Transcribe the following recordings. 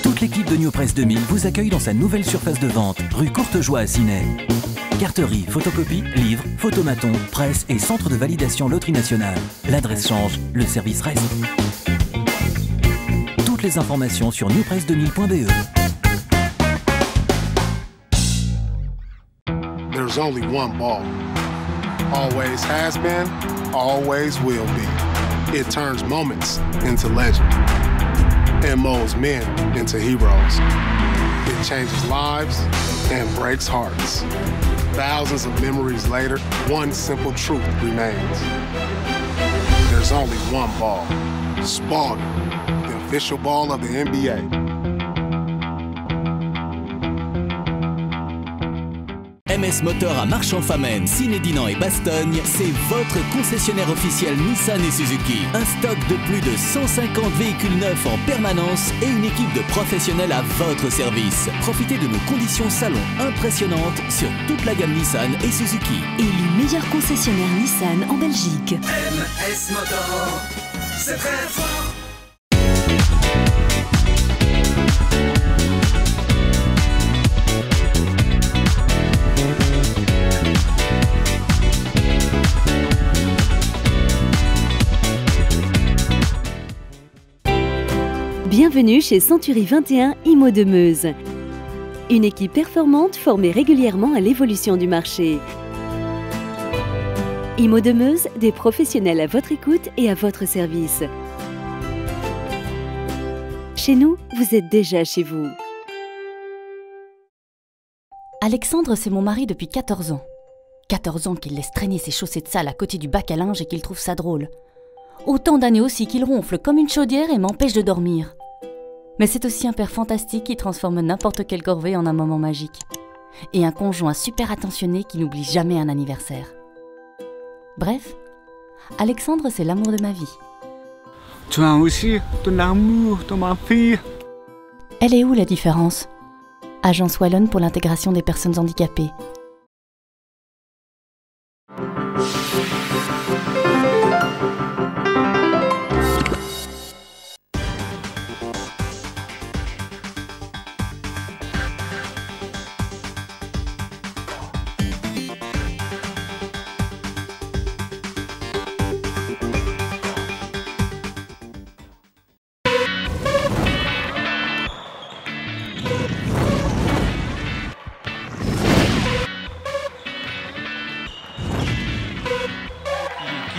Toute l'équipe de New Press 2000 vous accueille dans sa nouvelle surface de vente, rue Courtejoie à Ciney. Carterie, photocopie, livres, photomaton, presse et centre de validation loterie nationale. L'adresse change, le service reste. Toutes les informations sur newpress2000.be. There's only one ball. Always has been, always will be. It turns moments into legend and molds men into heroes. It changes lives and breaks hearts. Thousands of memories later, one simple truth remains. There's only one ball. Spalding, the official ball of the NBA. MS Motor à Marchand-Famenne, Ciné-Dinan et Bastogne, c'est votre concessionnaire officiel Nissan et Suzuki. Un stock de plus de 150 véhicules neufs en permanence et une équipe de professionnels à votre service. Profitez de nos conditions salon impressionnantes sur toute la gamme Nissan et Suzuki. Élu meilleur concessionnaire Nissan en Belgique. MS Motor, c'est très fort. Bienvenue chez Century 21 IMO de Meuse. Une équipe performante formée régulièrement à l'évolution du marché. IMO de Meuse, des professionnels à votre écoute et à votre service. Chez nous, vous êtes déjà chez vous. Alexandre, c'est mon mari depuis 14 ans. 14 ans qu'il laisse traîner ses chaussettes sales à côté du bac à linge et qu'il trouve ça drôle. Autant d'années aussi qu'il ronfle comme une chaudière et m'empêche de dormir. Mais c'est aussi un père fantastique qui transforme n'importe quelle corvée en un moment magique. Et un conjoint super attentionné qui n'oublie jamais un anniversaire. Bref, Alexandre, c'est l'amour de ma vie. Tu as aussi ton amour dans ma fille. Elle est où la différence ? Agence Wallonne pour l'intégration des personnes handicapées.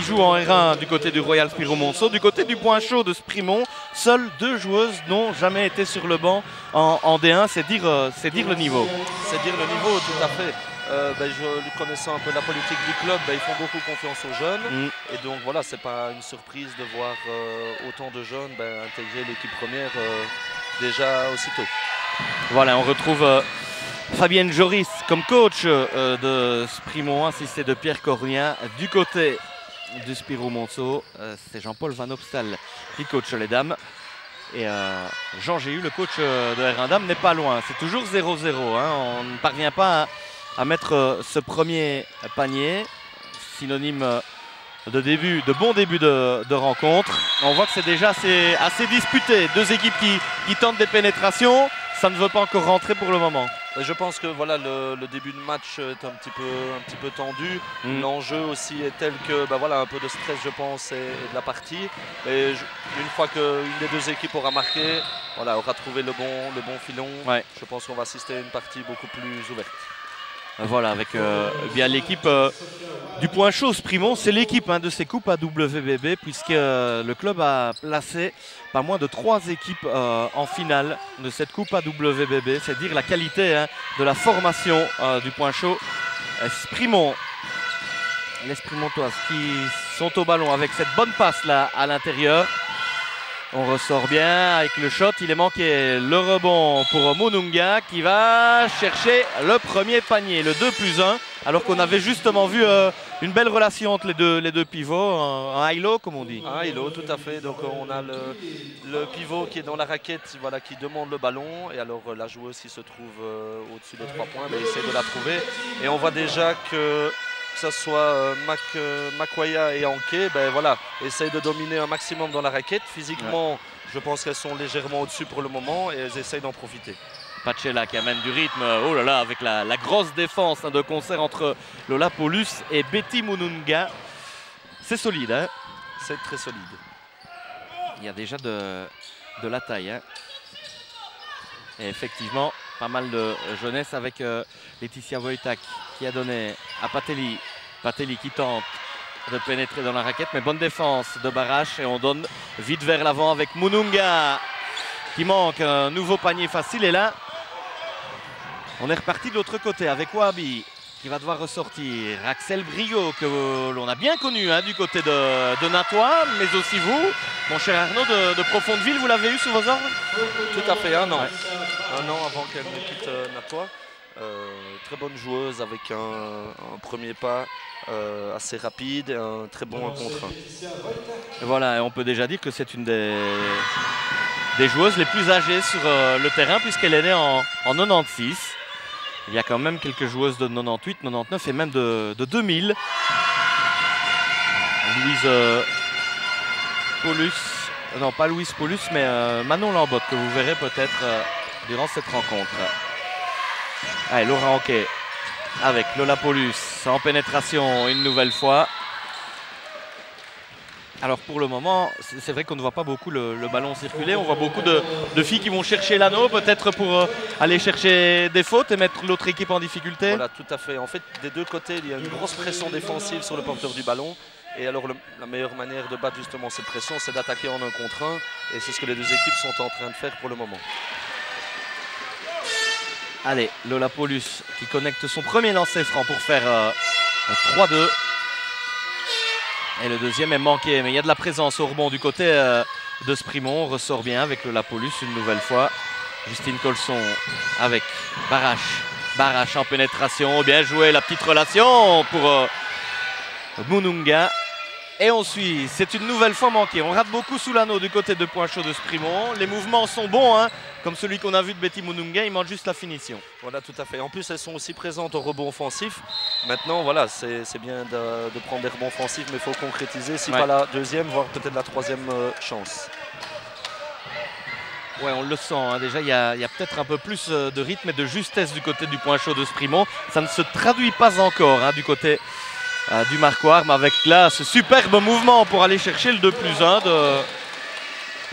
Joue en R1 du côté du Royal Spiro-Monceau. Du côté du point chaud de Sprimont, seules 2 joueuses n'ont jamais été sur le banc en D1. C'est dire le niveau. C'est dire le niveau, tout à fait. Je connaissant un peu la politique du club, ils font beaucoup confiance aux jeunes. Et donc voilà, c'est pas une surprise de voir autant de jeunes intégrer l'équipe première déjà aussitôt. Voilà, on retrouve Fabienne Joris comme coach de Sprimont, assisté de Pierre Cornien. Du côté du Spiro-Monceau, c'est Jean-Paul Van Opstal qui coach les dames. Et Jean Géhu, le coach de R1 Dames, n'est pas loin. C'est toujours 0-0. On ne parvient pas à mettre ce premier panier, synonyme de bon début de rencontre. On voit que c'est déjà assez disputé. 2 équipes qui tentent des pénétrations. Ça ne veut pas encore rentrer pour le moment. Je pense que voilà, le début de match est un petit peu tendu. L'enjeu aussi est tel que voilà, un peu de stress, je pense, et de la partie. Et une fois qu'une des 2 équipes aura marqué, voilà, aura trouvé le bon filon, je pense qu'on va assister à une partie beaucoup plus ouverte. Voilà, avec bien l'équipe du point chaud Sprimont, c'est l'équipe de ces coupes AWBB, puisque le club a placé pas moins de 3 équipes en finale de cette coupe AWBB. C'est dire la qualité de la formation du point chaud Sprimont. Les Sprimontoises qui sont au ballon avec cette bonne passe là à l'intérieur. On ressort bien avec le shot, il est manqué. Le rebond pour Mununga qui va chercher le premier panier, le 2+1. Alors qu'on avait justement vu une belle relation entre les deux pivots, un high-low comme on dit. Un high-low, tout à fait. Donc on a le pivot qui est dans la raquette, voilà, qui demande le ballon. Et alors la joueuse qui se trouve au-dessus des 3 points, essaie de la trouver. Et on voit déjà que que ce soit Makwaya et Anke, ben voilà, essayent de dominer un maximum dans la raquette. Physiquement, je pense qu'elles sont légèrement au-dessus pour le moment et elles essayent d'en profiter. Pachela qui amène du rythme, oh là là, avec la grosse défense de concert entre Lola Paulus et Betty Mununga. C'est solide, hein? C'est très solide. Il y a déjà de la taille, hein? Et effectivement, pas mal de jeunesse avec Laetitia Wojtak qui a donné à Patelli. Patelli qui tente de pénétrer dans la raquette, mais bonne défense de Barache et on donne vite vers l'avant avec Mununga qui manque un nouveau panier facile. Et là, on est reparti de l'autre côté avec Wahabi qui va devoir ressortir. Axel Briot que l'on a bien connu hein, du côté de Natois, mais aussi vous, mon cher Arnaud de Profondeville, vous l'avez eu sous vos ordres? Tout à fait, un an. Un an avant qu'elle ne quitte Natois. Très bonne joueuse avec un premier pas assez rapide et un très bon 1 contre 1. Et voilà, et on peut déjà dire que c'est une des joueuses les plus âgées sur le terrain puisqu'elle est née en 96. Il y a quand même quelques joueuses de 98, 99 et même de 2000. Louise Paulus, non pas Louise Paulus, mais Manon Lambotte que vous verrez peut-être durant cette rencontre. Allez, Laura Anke avec Lola Paulus en pénétration une nouvelle fois. Alors pour le moment, c'est vrai qu'on ne voit pas beaucoup le ballon circuler. On voit beaucoup de filles qui vont chercher l'anneau, peut-être pour aller chercher des fautes et mettre l'autre équipe en difficulté. Voilà, tout à fait. En fait, des deux côtés, il y a une grosse pression défensive sur le porteur du ballon. Et alors la meilleure manière de battre justement cette pression, c'est d'attaquer en 1 contre 1. Et c'est ce que les deux équipes sont en train de faire pour le moment. Allez, Lola Paulus qui connecte son premier lancer franc pour faire 3-2. Et le deuxième est manqué, mais il y a de la présence au rebond du côté de Sprimont. On ressort bien avec Lola Paulus une nouvelle fois. Justine Colson avec Barache. Barache en pénétration, bien joué la petite relation pour Mununga. Et on suit, c'est une nouvelle fois manqué. On rate beaucoup sous l'anneau du côté de Point Chaud de Sprimont. Les mouvements sont bons, hein, comme celui qu'on a vu de Betty Mununga, il manque juste la finition. Voilà, tout à fait. En plus, elles sont aussi présentes au rebond offensif. Maintenant, voilà, c'est bien de prendre des rebonds offensifs, mais il faut concrétiser, si pas la deuxième, voire peut-être la troisième chance. Ouais, on le sent, hein. Déjà, il y a peut-être un peu plus de rythme et de justesse du côté du Point Chaud de Sprimont. Ça ne se traduit pas encore hein, du côté du Marquard, mais avec là ce superbe mouvement pour aller chercher le 2+1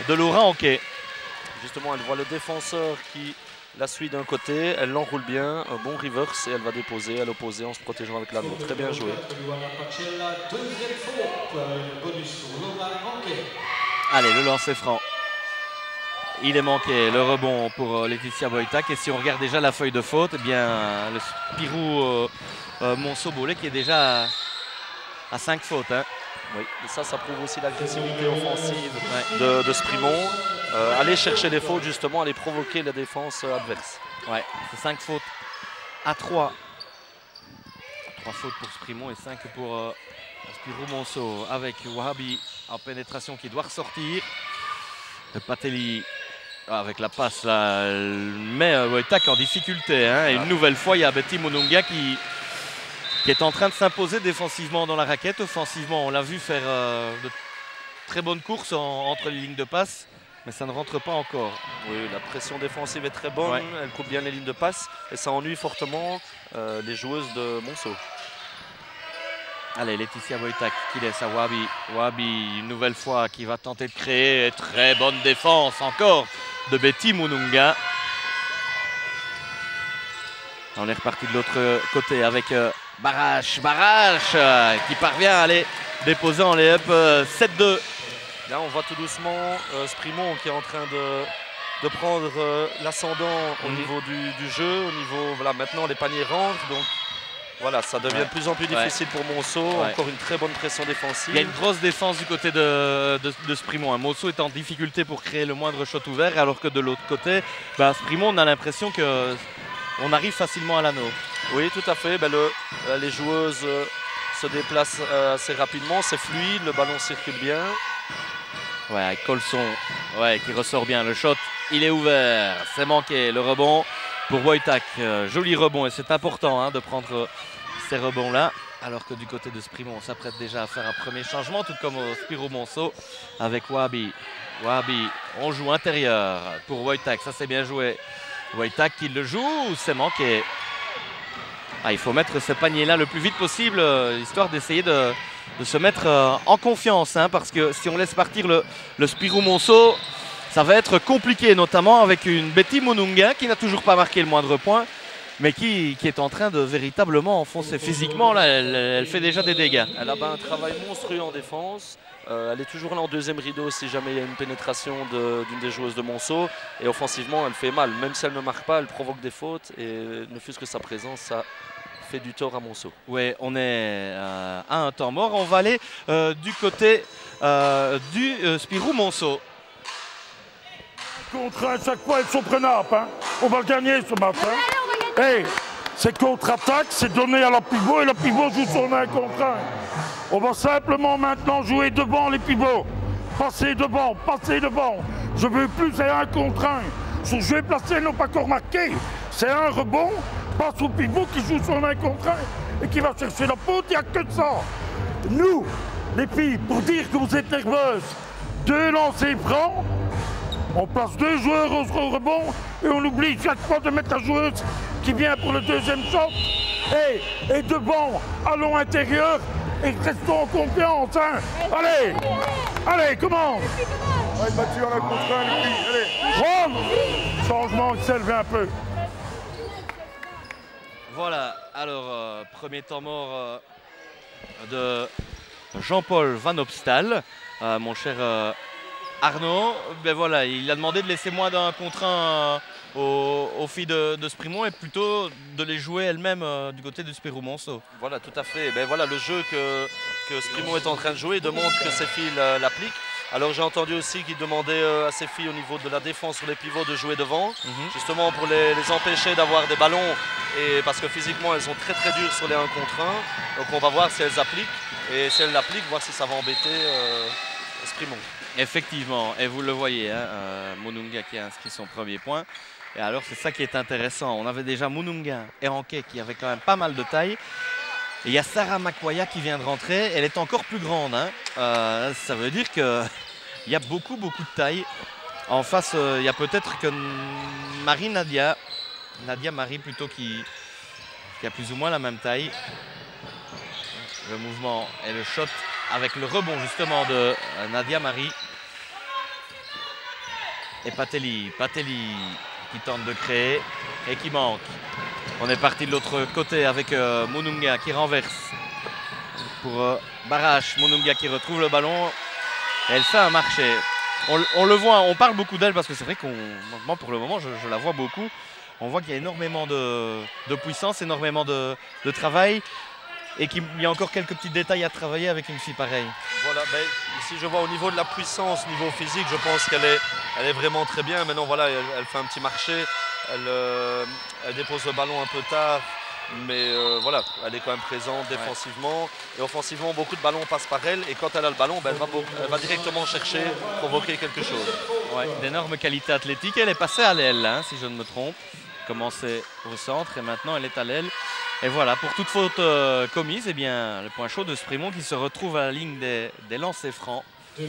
de Laura Anke. Justement, elle voit le défenseur qui la suit d'un côté, elle l'enroule bien, un bon reverse et elle va déposer à l'opposé en se protégeant avec l'anneau. Très bien joué. Allez, le lancer franc. Il est manqué, le rebond pour Laetitia Wojtak. Et si on regarde déjà la feuille de faute, eh bien le Spirou Monceau-Bolet qui est déjà à 5 fautes. Hein. Oui, et ça prouve aussi l'agressivité offensive de Sprimont. Aller chercher les fautes, justement, aller provoquer la défense adverse. Ouais, c'est 5 fautes à 3. 3 fautes pour Sprimont et 5 pour Spirou Monceau. Avec Wahabi en pénétration qui doit ressortir. Patelli avec la passe là, met Wojtak en difficulté. Hein. Et une nouvelle fois, il y a Betty Mununga qui est en train de s'imposer défensivement dans la raquette. Offensivement, on l'a vu faire de très bonnes courses entre les lignes de passe, mais ça ne rentre pas encore. Oui, la pression défensive est très bonne, elle coupe bien les lignes de passe et ça ennuie fortement les joueuses de Monceau. Allez, Laetitia Wojtak qui laisse à Wahabi. Wahabi, une nouvelle fois, qui va tenter de créer. Très bonne défense encore de Betty Mununga. On est reparti de l'autre côté avec Barache qui parvient à aller déposer en lay-up 7-2. Là, on voit tout doucement Sprimont qui est en train de prendre l'ascendant au niveau du jeu. Au niveau, voilà, maintenant les paniers rentrent. Donc voilà, ça devient de plus en plus difficile pour Monceau. Encore une très bonne pression défensive. Il y a une grosse défense du côté de Sprimont. Hein. Monceau est en difficulté pour créer le moindre shot ouvert, alors que de l'autre côté, Sprimont, on a l'impression qu'on arrive facilement à l'anneau. Oui, tout à fait. Les joueuses se déplacent assez rapidement, c'est fluide, le ballon circule bien. Ouais, avec Colson qui ressort bien. Le shot, il est ouvert, c'est manqué. Le rebond pour Wojtak, joli rebond et c'est important hein, de prendre ces rebonds-là. Alors que du côté de Sprimont, on s'apprête déjà à faire un premier changement, tout comme au Spirou Monceau avec Wabi. Wabi, on joue intérieur pour Wojtak, ça c'est bien joué. Wojtak qui le joue, c'est manqué. Ah, il faut mettre ce panier-là le plus vite possible, histoire d'essayer de se mettre en confiance, hein, parce que si on laisse partir le Spirou Monceau, ça va être compliqué, notamment avec une Betty Mununga qui n'a toujours pas marqué le moindre point, mais qui est en train de véritablement enfoncer physiquement. Là, elle fait déjà des dégâts. Elle a un travail monstrueux en défense. Elle est toujours là en deuxième rideau si jamais il y a une pénétration d'une des joueuses de Monceau. Et offensivement, elle fait mal. Même si elle ne marque pas, elle provoque des fautes. Et ne fût-ce que sa présence, ça fait du tort à Monceau. Oui, on est à un temps mort. On va aller du côté du Spirou Monceau. Contre à chaque fois, elles sont prenables. Hein. On va le gagner ce matin. Hey, c'est contre-attaque, c'est donné à la pivot et la pivot joue son 1 contre 1. On va simplement maintenant jouer devant les pivots. Passer devant, passer devant. Je veux plus, c'est 1 contre 1. Son jeu placé n'a pas encore marqué. C'est un rebond, passe au pivot qui joue son 1 contre 1 et qui va chercher la faute, il n'y a que ça. Nous, les filles, pour dire que vous êtes nerveuses, 2 lancers francs, on place 2 joueurs au rebond et on oublie chaque fois de mettre la joueuse qui vient pour le deuxième shot. Et devant, allons intérieur et restons en confiance. Hein. Allez, allez, comment? Ouais, battu à la contre 1, les filles. Allez, Rome. Changement qui s'élève un peu. Voilà, alors premier temps mort de Jean-Paul Van Opstal, mon cher Arnaud. Ben voilà, il a demandé de laisser moins d'1 contre 1 aux filles de Sprimont et plutôt de les jouer elles-mêmes du côté du Spirou Monceau. Voilà, tout à fait. Ben voilà, le jeu que Sprimont est en train de jouer demande que ses filles l'appliquent. Alors j'ai entendu aussi qu'il demandait à ses filles au niveau de la défense sur les pivots de jouer devant, justement pour les empêcher d'avoir des ballons, et parce que physiquement elles sont très très dures sur les 1 contre 1. Donc on va voir si elles appliquent, et si elles l'appliquent, voir si ça va embêter Sprimont. Effectivement, et vous le voyez, hein, Mununga qui a inscrit son premier point. Et alors c'est ça qui est intéressant, on avait déjà Mununga et Ranke qui avaient quand même pas mal de taille. Et il y a Sarah Makwaya qui vient de rentrer, elle est encore plus grande. Hein. Ça veut dire qu'il y a beaucoup de taille. En face, il y a peut-être que Nadia Marie plutôt qui a plus ou moins la même taille. Le mouvement et le shot avec le rebond justement de Nadia Marie. Et Patelli qui tente de créer et qui manque. On est parti de l'autre côté avec Mununga qui renverse pour Barache. Mununga qui retrouve le ballon. Et elle fait un marché. On le voit, on parle beaucoup d'elle parce que c'est vrai qu'on, pour le moment, je la vois beaucoup. On voit qu'il y a énormément de puissance, énormément de travail. Et qu'il y a encore quelques petits détails à travailler avec une fille pareille. Voilà, ben, ici je vois au niveau de la puissance, niveau physique, je pense qu'elle est vraiment très bien. Maintenant voilà, elle fait un petit marché, elle dépose le ballon un peu tard, mais voilà, elle est quand même présente défensivement. Et offensivement, beaucoup de ballons passent par elle, et quand elle a le ballon, ben, elle va directement chercher, provoquer quelque chose. Ouais, d'énormes qualités athlétiques, elle est passée à l'aile, hein, si je ne me trompe. Commençait au centre et maintenant elle est à l'aile. Et voilà, pour toute faute commise, eh bien, le point chaud de Sprimont qui se retrouve à la ligne des lancers francs. Ouais,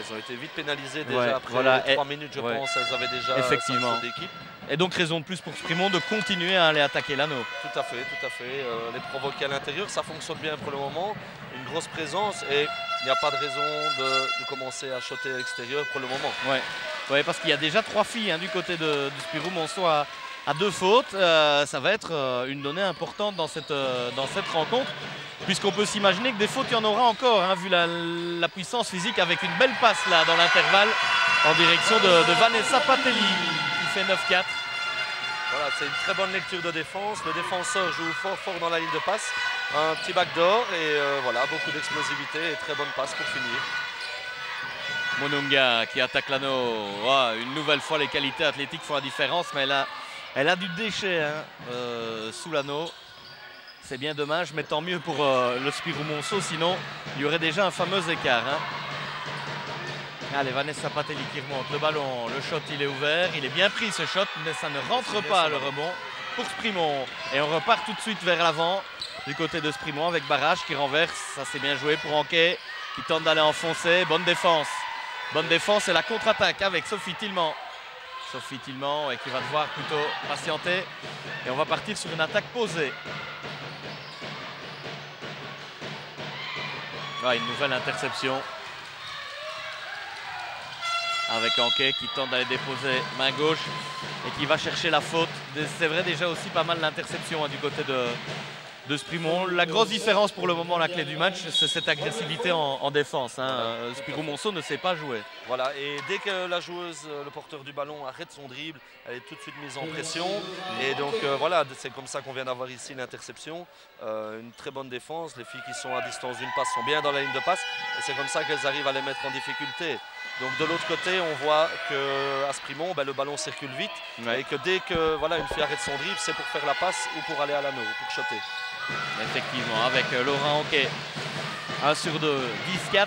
ils ont été vite pénalisés déjà après 3 minutes, je pense. Elles avaient déjà effectivement d'équipe. Et donc raison de plus pour Sprimont de continuer à aller attaquer l'anneau. Tout à fait, tout à fait. Les provoquer à l'intérieur, ça fonctionne bien pour le moment. Une grosse présence et il n'y a pas de raison de commencer à shotter à l'extérieur pour le moment. Ouais, parce qu'il y a déjà 3 filles hein, du côté du Spirou Monceau à 2 fautes. Ça va être une donnée importante dans cette rencontre. Puisqu'on peut s'imaginer que des fautes, il y en aura encore, hein, vu la puissance physique, avec une belle passe là dans l'intervalle en direction de Vanessa Patelli qui fait 9-4. Voilà, c'est une très bonne lecture de défense. Le défenseur joue fort dans la ligne de passe. Un petit backdoor et voilà, beaucoup d'explosivité et très bonne passe pour finir. Mununga qui attaque l'anneau. Oh, une nouvelle fois, les qualités athlétiques font la différence, mais elle a du déchet hein, sous l'anneau. C'est bien dommage, mais tant mieux pour le Spirou Monceau, sinon il y aurait déjà un fameux écart. Hein. Allez, Vanessa Patelli qui remonte le ballon, le shot il est ouvert, il est bien pris ce shot, mais ça ne rentre pas le rebond pour Sprimont. Et on repart tout de suite vers l'avant du côté de Sprimont avec Barrage qui renverse. Ça c'est bien joué pour Anquet qui tente d'aller enfoncer. Bonne défense. Bonne défense et la contre-attaque avec Sophie Tillman. Sophie Tillman qui va devoir plutôt patienter. Et on va partir sur une attaque posée. Ouais, une nouvelle interception. Avec Anquet qui tente d'aller déposer main gauche et qui va chercher la faute. C'est vrai déjà aussi pas mal l'interception du côté de Sprimont. La grosse différence pour le moment, la clé du match, c'est cette agressivité en défense. Spirou-Monceau ne sait pas jouer. Voilà, et dès que la joueuse, le porteur du ballon arrête son dribble, elle est tout de suite mise en pression. Et donc voilà, c'est comme ça qu'on vient d'avoir ici l'interception. Une très bonne défense, les filles qui sont à distance d'une passe sont bien dans la ligne de passe. Et c'est comme ça qu'elles arrivent à les mettre en difficulté. Donc de l'autre côté, on voit qu'à Sprimont, le ballon circule vite. Et que dès que voilà, une fille arrête son dribble, c'est pour faire la passe ou pour aller à l'anneau, pour shotter. Effectivement, avec Laurent Anquet. 1 sur 2, 10-4,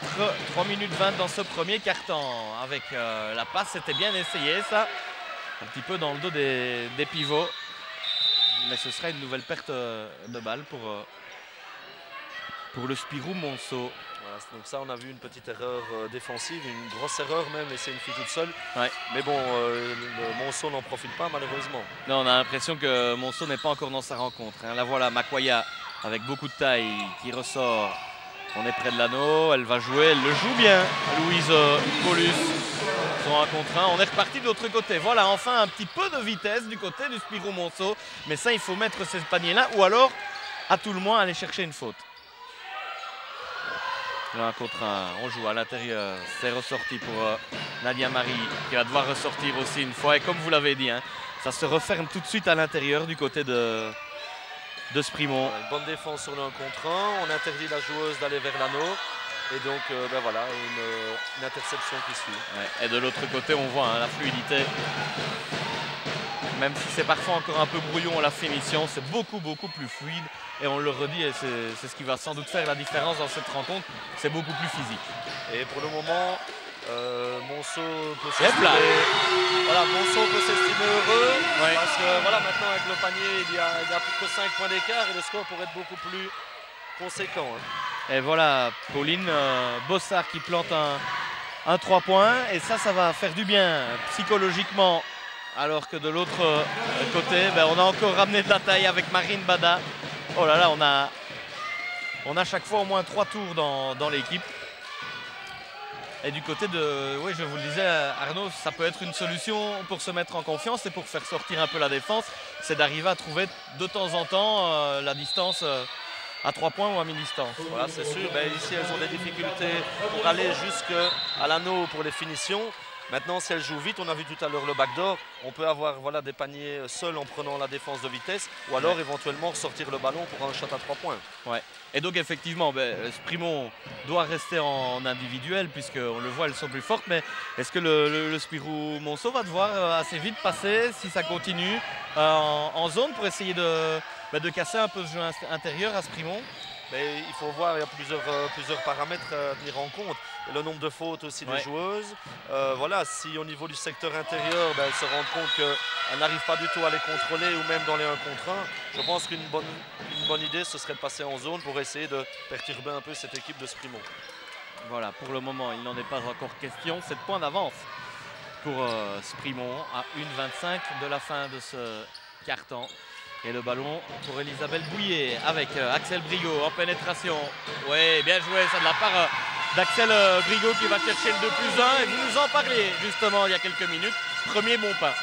3 minutes 20 dans ce premier quart-temps. Avec la passe, c'était bien essayé ça. Un petit peu dans le dos des pivots. Mais ce serait une nouvelle perte de balle pour le Spirou-Monceau. Voilà, donc ça, on a vu une petite erreur défensive, une grosse erreur même, laisser une fille toute seule. Ouais. Mais bon, le Monceau n'en profite pas malheureusement. Non, on a l'impression que Monceau n'est pas encore dans sa rencontre. La voilà, Makwaya avec beaucoup de taille qui ressort. On est près de l'anneau, elle va jouer, elle le joue bien. Louise Paulus, son 1 contre 1. On est reparti de l'autre côté. Voilà, enfin un petit peu de vitesse du côté du Spirou-Monceau. Mais ça, il faut mettre ces paniers-là ou alors, à tout le moins, aller chercher une faute. Le 1 contre 1, on joue à l'intérieur, c'est ressorti pour Nadia Marie qui va devoir ressortir aussi une fois. Et comme vous l'avez dit, ça se referme tout de suite à l'intérieur du côté de Sprimont. Une bonne défense sur le 1 contre 1, on interdit la joueuse d'aller vers l'anneau. Et donc voilà, une interception qui suit. Ouais. Et de l'autre côté, on voit la fluidité. Même si c'est parfois encore un peu brouillon la finition, c'est beaucoup plus fluide. Et on le redit, et c'est ce qui va sans doute faire la différence dans cette rencontre, c'est beaucoup plus physique. Et pour le moment, Monceau peut s'estimer heureux. Ouais. Parce que voilà, maintenant avec le panier, il y a plus que 5 points d'écart et le score pourrait être beaucoup plus conséquent. Et voilà, Pauline Bossard qui plante un 3 points. Et ça va faire du bien psychologiquement. Alors que de l'autre côté, on a encore ramené de la taille avec Marine Bada. Oh là là, on a chaque fois au moins 3 tours dans l'équipe. Et du côté de, oui, je vous le disais Arnaud, ça peut être une solution pour se mettre en confiance et pour faire sortir un peu la défense. C'est d'arriver à trouver de temps en temps la distance à 3 points ou à mi-distance. Voilà, c'est sûr. Ici, elles ont des difficultés pour aller jusqu'à l'anneau pour les finitions. Maintenant, si elle joue vite, on a vu tout à l'heure le backdoor, on peut avoir des paniers seuls en prenant la défense de vitesse ou alors éventuellement ressortir le ballon pour un shot à 3 points. Ouais. Et donc effectivement, Sprimont doit rester en individuel puisqu'on le voit, elles sont plus fortes. Mais est-ce que le Spirou-Monceau va devoir assez vite passer, si ça continue, en zone pour essayer de casser un peu ce jeu intérieur à Sprimont? Mais il faut voir, il y a plusieurs paramètres à tenir en compte. Et le nombre de fautes aussi des joueuses. Voilà, si au niveau du secteur intérieur, elles se rendent compte qu'elles n'arrivent pas du tout à les contrôler ou même dans les 1 contre 1, je pense qu'une bonne idée, ce serait de passer en zone pour essayer de perturber un peu cette équipe de Sprimont. Voilà, pour le moment, il n'en est pas encore question. 7 points d'avance pour Sprimont à 1,25 de la fin de ce quart-temps. Et le ballon pour Elisabeth Bouillet avec Axel Brigaud en pénétration. Oui, bien joué ça de la part d'Axel Brigaud qui va chercher le 2+1. Et vous nous en parlez justement il y a quelques minutes. Premier bon pas.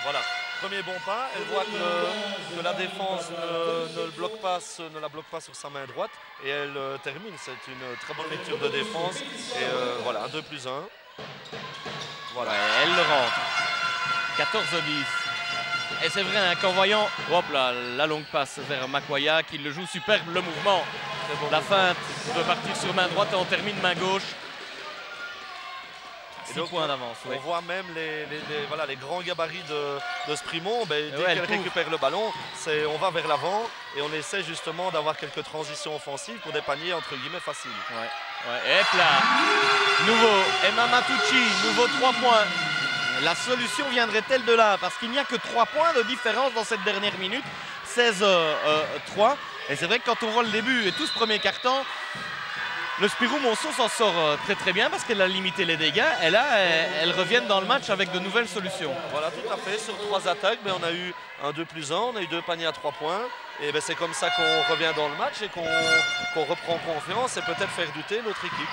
Voilà, premier bon pas. Elle voit que la défense ne la bloque pas sur sa main droite. Et elle termine. C'est une très bonne lecture de défense. Et voilà, 2+1. Voilà, et elle le rentre. 14-10. Et c'est vrai qu'en voyant la longue passe vers Makwaya qui le joue superbe, le mouvement, bon la feinte de partir sur main droite et on termine main gauche. 6 points d'avance. On voit même les grands gabarits de Sprimont. Dès qu'elle récupère le ballon, on va vers l'avant et on essaie justement d'avoir quelques transitions offensives pour des paniers entre guillemets faciles. Et hop là, nouveau Emma Matucci, nouveau 3 points. La solution viendrait-elle de là? Parce qu'il n'y a que 3 points de différence dans cette dernière minute. 16-3. Et c'est vrai que quand on voit le début et tout ce premier quart-temps, le Spirou Monceau s'en sort très très bien parce qu'elle a limité les dégâts. Et là, elles reviennent dans le match avec de nouvelles solutions. Voilà, tout à fait. Sur 3 attaques, on a eu un 2+1, on a eu 2 paniers à 3 points. Et c'est comme ça qu'on revient dans le match et qu'on reprend confiance et peut-être faire douter l'autre équipe.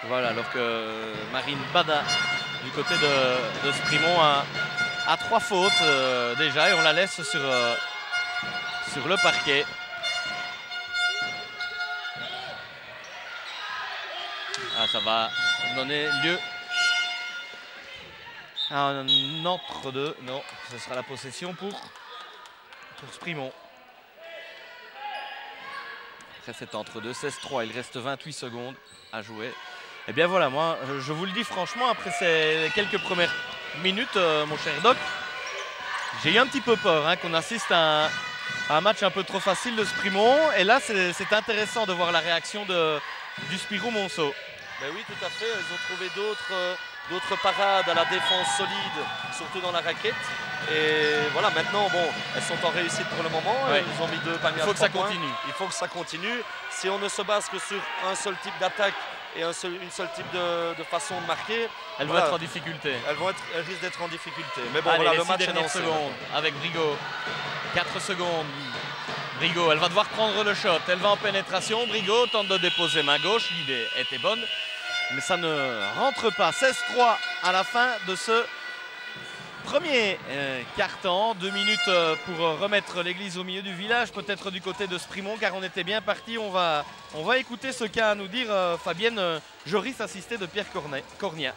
Voilà, alors que Marine Bada, du côté de Sprimont, a 3 fautes déjà et on la laisse sur le parquet. Ah, ça va donner lieu à un entre-deux. Non, ce sera la possession pour Sprimont. Après cet entre-deux, 16-3, il reste 28 secondes à jouer. Et bien voilà, moi, je vous le dis franchement, après ces quelques premières minutes, mon cher Doc, j'ai eu un petit peu peur qu'on assiste à un match un peu trop facile de Sprimont. Et là, c'est intéressant de voir la réaction du Spirou Monceau. Ben oui, tout à fait. Ils ont trouvé d'autres parades à la défense solide, surtout dans la raquette. Et voilà, maintenant, bon, elles sont en réussite pour le moment. Oui. Ils ont mis 2 paniers à 3 points. Il faut que ça continue. Il faut que ça continue. Si on ne se base que sur un seul type d'attaque et une seule type de façon de marquer, elles vont être en difficulté. Elles risquent d'être en difficulté. Mais bon, allez, voilà, les le 6 match est dernières lancé. secondes avec Brigot. 4 secondes. Brigot, elle va devoir prendre le shot. Elle va en pénétration. Brigot tente de déposer main gauche. L'idée était bonne, mais ça ne rentre pas. 16-3 à la fin de ce premier quart-temps. 2 minutes pour remettre l'église au milieu du village, peut-être du côté de Sprimont, car on était bien parti. On va écouter ce qu'a à nous dire Fabienne Joris, assistée de Pierre Cornia.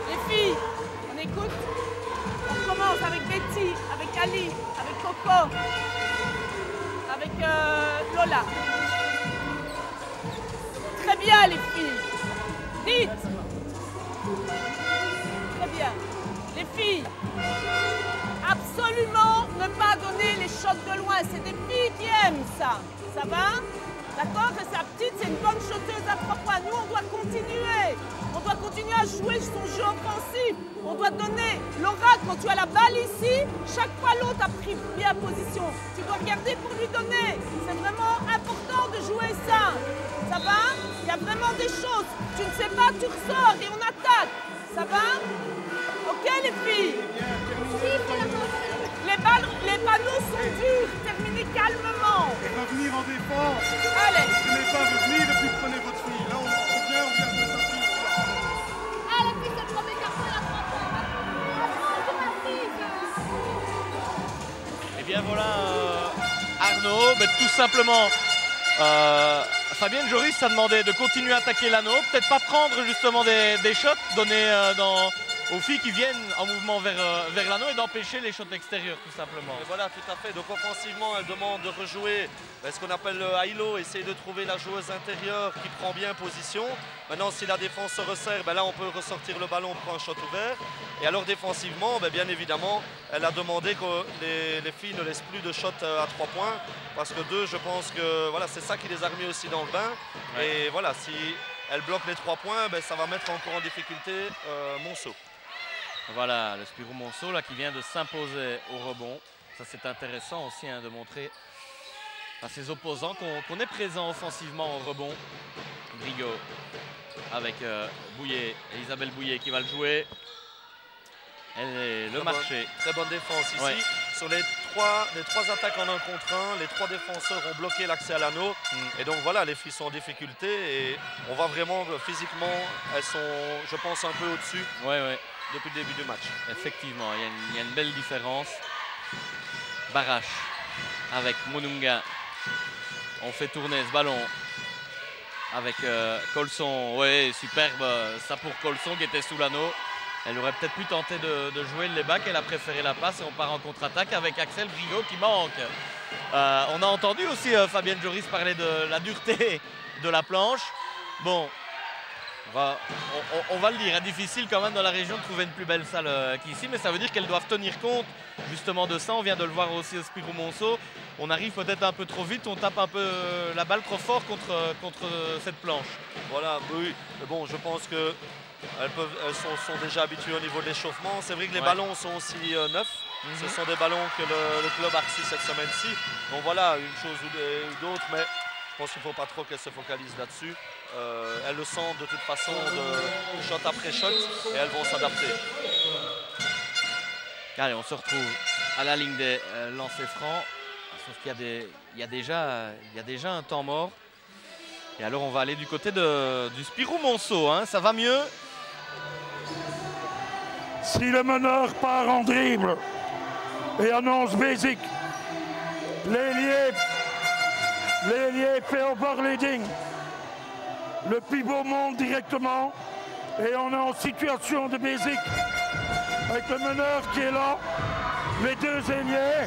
Les filles, on écoute. On commence avec Betty, avec Ali, avec Coco, avec Lola. Très bien les filles. Dites. Très bien. Les filles, absolument ne pas donner les shots de loin. C'est des filles qui aiment ça. Ça va? D'accord? Que sa petite, c'est une bonne shotteuse à 3 points. Nous, on doit continuer. On doit continuer à jouer son jeu offensif. On doit donner. Laura, quand tu as la balle ici, chaque fois l'autre a pris bien position. Tu dois regarder pour lui donner. C'est vraiment important de jouer ça. Ça va? Il y a vraiment des choses. Tu ne sais pas, tu ressors et on attaque. Ça va? Ok les filles? Les panneaux sont durs. Terminez calmement. Revenir en défense. Allez. Vous n'allez pas revenir et puis prenez votre fille. Là, on vient de sortir. Ah, la fille, c'est le premier carton, elle a 3 points. Et bien voilà, Arnaud, tout simplement, Fabienne Joris a demandé de continuer à attaquer l'anneau, peut-être pas prendre justement des shots donnés aux filles qui viennent en mouvement vers l'anneau et d'empêcher les shots extérieurs tout simplement. Et voilà, tout à fait. Donc offensivement, elle demande de rejouer ce qu'on appelle le high-low, essayer de trouver la joueuse intérieure qui prend bien position. Maintenant, si la défense se resserre, là on peut ressortir le ballon pour un shot ouvert. Et alors défensivement, bien évidemment, elle a demandé que les filles ne laissent plus de shots à 3 points. Parce que 2, je pense que voilà, c'est ça qui les a remis aussi dans le bain. Ouais. Et voilà, si elle bloque les 3 points, ça va mettre encore en difficulté Monceau. Voilà, le Spirou Monceau là, qui vient de s'imposer au rebond. Ça c'est intéressant aussi de montrer à ses opposants qu'on est présent offensivement au rebond. Brigot avec Bouillet, Elisabeth Bouillet qui va le jouer. Le marché. Très bonne défense ici. Ouais. Sur les trois attaques en 1 contre 1, les 3 défenseurs ont bloqué l'accès à l'anneau. Et donc voilà, les filles sont en difficulté et on voit vraiment physiquement, elles sont, je pense, un peu au-dessus. Ouais. Depuis le début du match. Effectivement, il y a une belle différence. Barache avec Monunga. On fait tourner ce ballon avec Colson. Ouais, superbe. Ça pour Colson qui était sous l'anneau. Elle aurait peut-être pu tenter de jouer le layback. Elle a préféré la passe et on part en contre-attaque avec Axel Brigot qui manque. On a entendu aussi Fabienne Joris parler de la dureté de la planche. Bon, On va le dire, hein, difficile quand même dans la région de trouver une plus belle salle qu'ici, mais ça veut dire qu'elles doivent tenir compte justement de ça. On vient de le voir aussi au Spirou Monceau. On arrive peut-être un peu trop vite, on tape un peu la balle trop fort contre cette planche. Voilà, oui. Mais bon, je pense que elles sont déjà habituées au niveau de l'échauffement. C'est vrai que les ballons sont aussi neufs. Ce sont des ballons que le club a reçus cette semaine-ci. Donc voilà, une chose ou d'autre, mais je pense qu'il ne faut pas trop qu'elles se focalisent là-dessus. Elles le sentent de toute façon de shot après shot et elles vont s'adapter. Allez, on se retrouve à la ligne des lancers francs. Sauf qu'il y a déjà un temps mort. Et alors on va aller du côté du Spirou Monceau. Hein. Ça va mieux. Si le meneur part en dribble et annonce basic, l'ailier fait overleading. Le pivot monte directement et on est en situation de basic. Avec le meneur qui est là, les deux ailiers,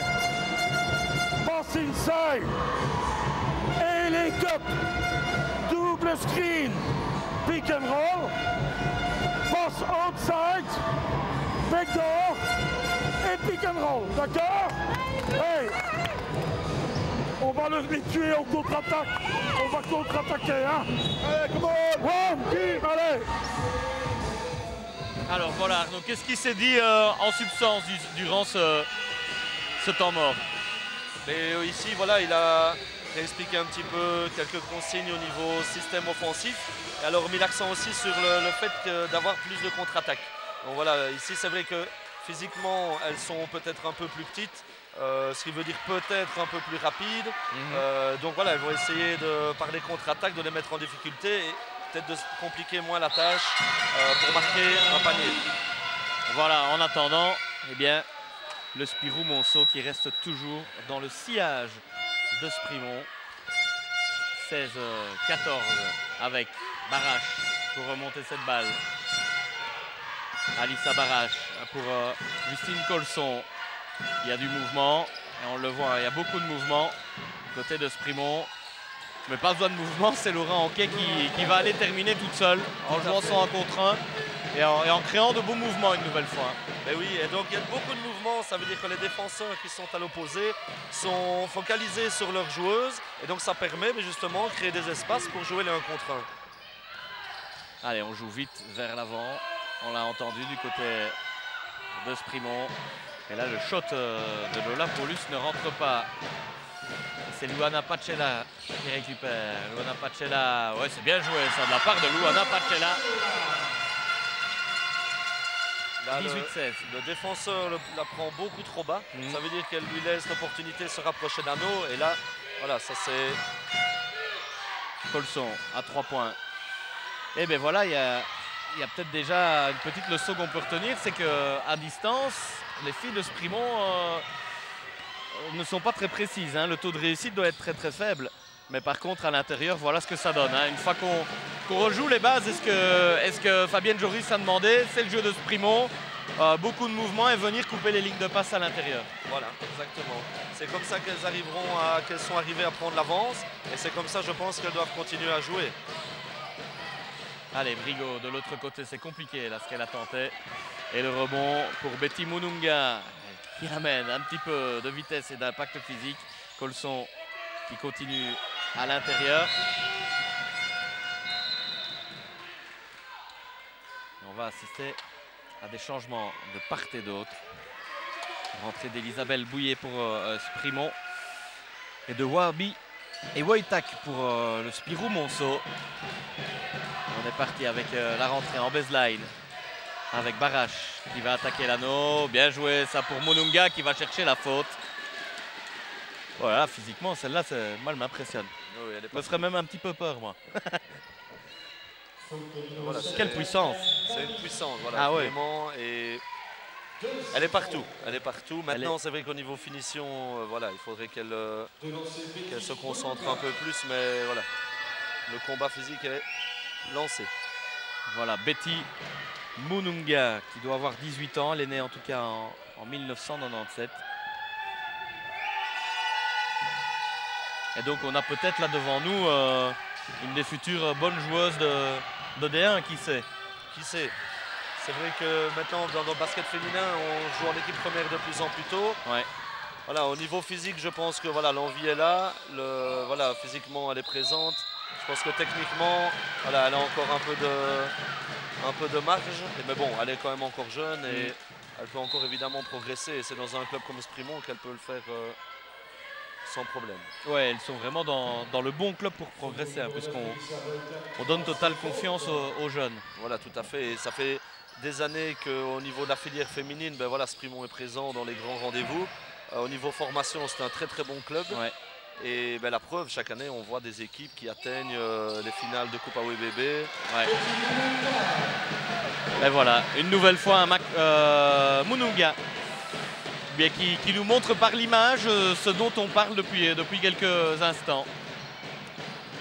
passe inside, et les cup, double screen, pick and roll, passe outside, backdoor et pick and roll, d'accord? Hey, on va les tuer en contre-attaque, on va contre-attaquer, hein? Allez, come on, one, team, allez! Alors voilà, donc qu'est-ce qui s'est dit en substance durant ce temps mort? Mais ici, voilà, il a expliqué un petit peu quelques consignes au niveau système offensif. Et alors mis l'accent aussi sur le fait d'avoir plus de contre-attaques. Donc voilà, ici c'est vrai que physiquement elles sont peut-être un peu plus petites, ce qui veut dire peut-être un peu plus rapides. Donc voilà, elles vont essayer par les contre-attaques de les mettre en difficulté et peut-être de compliquer moins la tâche pour marquer un panier. Voilà, en attendant, eh bien, le Spirou Monceau qui reste toujours dans le sillage de Sprimont. 16-14 avec Barache pour remonter cette balle. Alissa Barache pour Justine Colson. Il y a du mouvement et on le voit, il y a beaucoup de mouvement du côté de Sprimont. Mais pas besoin de mouvement, c'est Laura Anquet qui va aller terminer toute seule en jouant son 1 contre 1 et en créant de beaux mouvements une nouvelle fois. Et oui, et donc il y a beaucoup de mouvements, ça veut dire que les défenseurs qui sont à l'opposé sont focalisés sur leurs joueuses et donc ça permet justement de créer des espaces pour jouer les 1 contre 1. Allez, on joue vite vers l'avant, on l'a entendu du côté de Sprimont. Et là le shot de Lola Paulus ne rentre pas. C'est Luana Pacella qui récupère. Luana Pacella, ouais, c'est bien joué ça de la part de Luana Pacella. 18-16. Le défenseur la prend beaucoup trop bas. Ça veut dire qu'elle lui laisse l'opportunité de se rapprocher d'Anneau. Et là, voilà, ça c'est... Colson à 3 points. Et bien voilà, il y a peut-être déjà une petite leçon qu'on peut retenir, c'est qu'à distance, les filles de Sprimont ne sont pas très précises. Hein. Le taux de réussite doit être très très faible. Mais par contre, à l'intérieur, voilà ce que ça donne. Hein. Une fois qu'on rejoue les bases, est-ce que Fabienne Joris a demandé? C'est le jeu de Sprimont. Beaucoup de mouvements et venir couper les lignes de passe à l'intérieur. Voilà, exactement. C'est comme ça qu'elles sont arrivées à prendre l'avance. Et c'est comme ça, je pense, qu'elles doivent continuer à jouer. Allez, Brigo, de l'autre côté, c'est compliqué là ce qu'elle a tenté. Et le rebond pour Betty Mununga qui amène un petit peu de vitesse et d'impact physique. Colson qui continue à l'intérieur. On va assister à des changements de part et d'autre. Rentrée d'Elisabeth Bouillet pour Sprimont et de Wabi et Wojtak pour le Spirou Monceau. On est parti avec la rentrée en baseline avec Barache qui va attaquer l'anneau. Bien joué ça pour Mununga qui va chercher la faute. Voilà, physiquement celle-là, moi elle m'impressionne. Oui, je me ferais même un petit peu peur moi. Voilà, quelle puissance! C'est une puissance, voilà, ah, vraiment. Ouais. Et elle est partout, elle est partout. Maintenant, c'est vrai qu'au niveau finition, voilà, il faudrait qu'elle se concentre un peu plus, mais voilà, le combat physique est lancé. Voilà, Betty Mununga qui doit avoir 18 ans, elle est née en tout cas en 1997. Et donc on a peut-être là devant nous une des futures bonnes joueuses de D1, qui sait? Qui sait? C'est vrai que maintenant, dans le basket féminin, on joue en équipe première de plus en plus tôt. Ouais. Voilà, au niveau physique, je pense que voilà, l'envie est là. Voilà, physiquement, elle est présente. Je pense que techniquement, voilà, elle a encore un peu de marge. Mais bon, elle est quand même encore jeune et elle peut encore évidemment progresser. Et c'est dans un club comme Sprimont qu'elle peut le faire sans problème. Ouais, elles sont vraiment dans le bon club pour progresser, hein, puisqu'on donne totale confiance aux jeunes. Voilà, tout à fait. Et ça fait des années qu'au niveau de la filière féminine, ben voilà, Sprimont est présent dans les grands rendez-vous. Au niveau formation, c'est un très très bon club. Ouais. Et ben, la preuve, chaque année, on voit des équipes qui atteignent les finales de Coupe AWBB. Ouais. Et voilà, une nouvelle fois un Mununga qui nous montre par l'image ce dont on parle depuis quelques instants.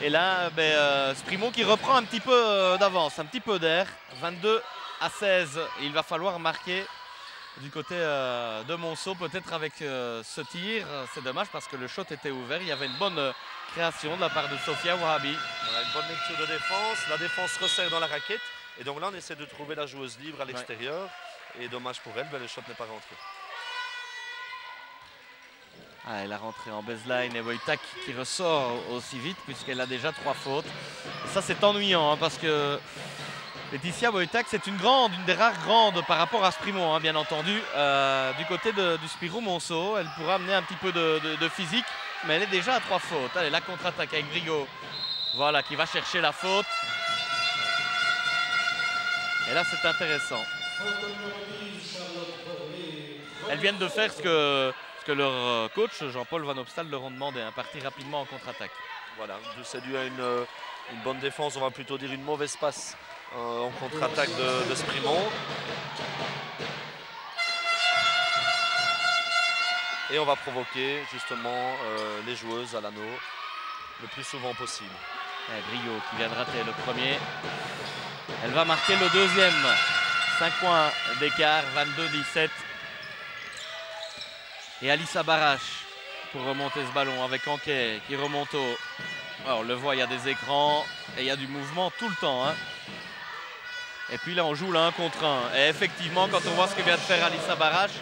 Et là, Sprimont qui reprend un petit peu d'avance, un petit peu d'air. 22-16, il va falloir marquer du côté de Monceau, peut-être avec ce tir. C'est dommage parce que le shot était ouvert. Il y avait une bonne création de la part de Sofia Wahabi. Voilà, une bonne lecture de défense. La défense resserre dans la raquette. Et donc là, on essaie de trouver la joueuse libre à l'extérieur. Et dommage pour elle, le shot n'est pas rentré. Ah, elle a rentré en baseline et Wojtak qui ressort aussi vite puisqu'elle a déjà 3 fautes. Et ça, c'est ennuyant hein, parce que Laetitia Wojtak, c'est une des rares grandes par rapport à Sprimont, hein, bien entendu. Du côté du Spirou Monceau, elle pourra amener un petit peu de physique, mais elle est déjà à 3 fautes. Allez, la contre-attaque avec Brigot, voilà, qui va chercher la faute. Et là, c'est intéressant. Elles viennent de faire ce que leur coach, Jean-Paul Van Opstal, leur ont demandé, hein, partir rapidement en contre-attaque. Voilà, c'est dû à une bonne défense, on va plutôt dire une mauvaise passe en contre-attaque de Sprimont. Et on va provoquer justement les joueuses à l'anneau le plus souvent possible. Briot qui vient de rater le premier. Elle va marquer le deuxième. 5 points d'écart, 22-17. Et Alissa Barache pour remonter ce ballon avec Anquet qui remonte au... Alors, on le voit, il y a des écrans et il y a du mouvement tout le temps. Hein. Et puis là, on joue le 1 contre 1. Et effectivement, quand on voit ce que vient de faire Alissa Barache,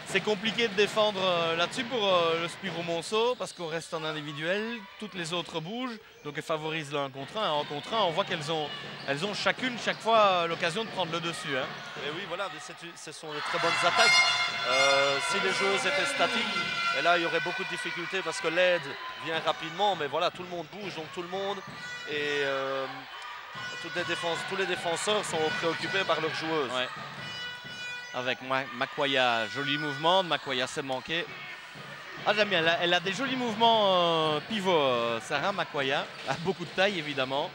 c'est compliqué de défendre là-dessus pour le Spirou Monceau parce qu'on reste en individuel, toutes les autres bougent, donc elles favorisent le 1 contre 1. En contre 1, on voit qu'elles ont chacune, chaque fois, l'occasion de prendre le dessus. Hein. Et oui, voilà, ce sont de très bonnes attaques. Si les joueuses étaient statiques, et là, il y aurait beaucoup de difficultés parce que l'aide vient rapidement, mais voilà, tout le monde bouge, donc tout le monde. Et tous les défenseurs sont préoccupés par leurs joueuses. Ouais. Avec Makwaya, joli mouvement, Makwaya s'est manqué. Ah, j'aime bien, elle a des jolis mouvements pivot, Sarah Makwaya, a beaucoup de taille évidemment.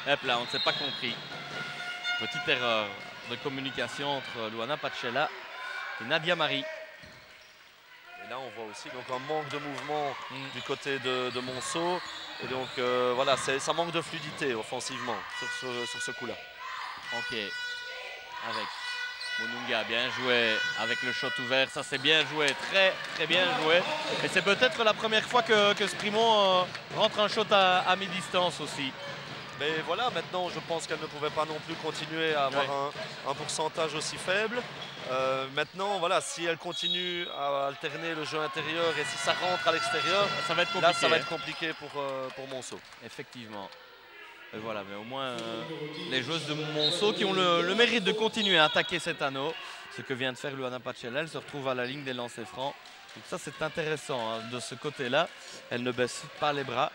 Hop là, on ne s'est pas compris. Petite erreur de communication entre Luana Pacella et Nadia Marie. Et là, on voit aussi donc, un manque de mouvement du côté de Monceau. Et donc, voilà, ça manque de fluidité offensivement sur ce coup-là. Ok, avec Mununga, bien joué avec le shot ouvert. Ça, c'est bien joué, très, très bien joué. Et c'est peut-être la première fois que Sprimont rentre un shot à mi-distance aussi. Mais voilà, maintenant, je pense qu'elle ne pouvait pas non plus continuer à avoir un pourcentage aussi faible. Maintenant, voilà, si elle continue à alterner le jeu intérieur et si ça rentre à l'extérieur, ça va être compliqué. Là, ça va être compliqué pour Monceau. Effectivement. Et voilà, mais au moins les joueuses de Monceau qui ont le mérite de continuer à attaquer cet anneau. Ce que vient de faire Luana Pacella, elle se retrouve à la ligne des lancers francs. Donc ça, c'est intéressant hein, de ce côté-là. Elle ne baisse pas les bras.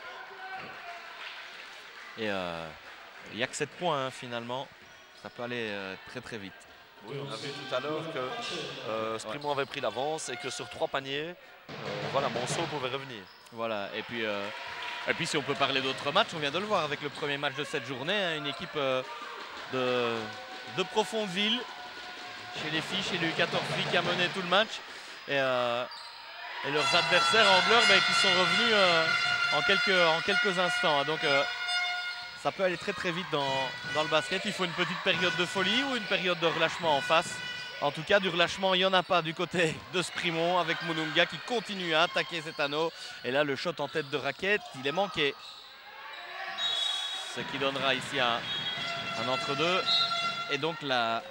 Et il n'y a que 7 points hein, finalement. Ça peut aller très très vite. Oui, on a vu tout à l'heure que Sprimont avait pris l'avance et que sur 3 paniers, voilà, Monceau pouvait revenir. Voilà, et puis si on peut parler d'autres matchs, on vient de le voir avec le premier match de cette journée, hein, une équipe de Profondeville, chez les filles, chez les U14 filles qui a mené tout le match. Et leurs adversaires angleurs qui sont revenus en quelques instants. Hein, donc ça peut aller très très vite dans le basket. Il faut une petite période de folie ou une période de relâchement en face. En tout cas, du relâchement, il n'y en a pas du côté de Sprimont avec Mununga qui continue à attaquer cet anneau. Et là, le shot en tête de raquette, il est manqué. Ce qui donnera ici un entre-deux. Et donc la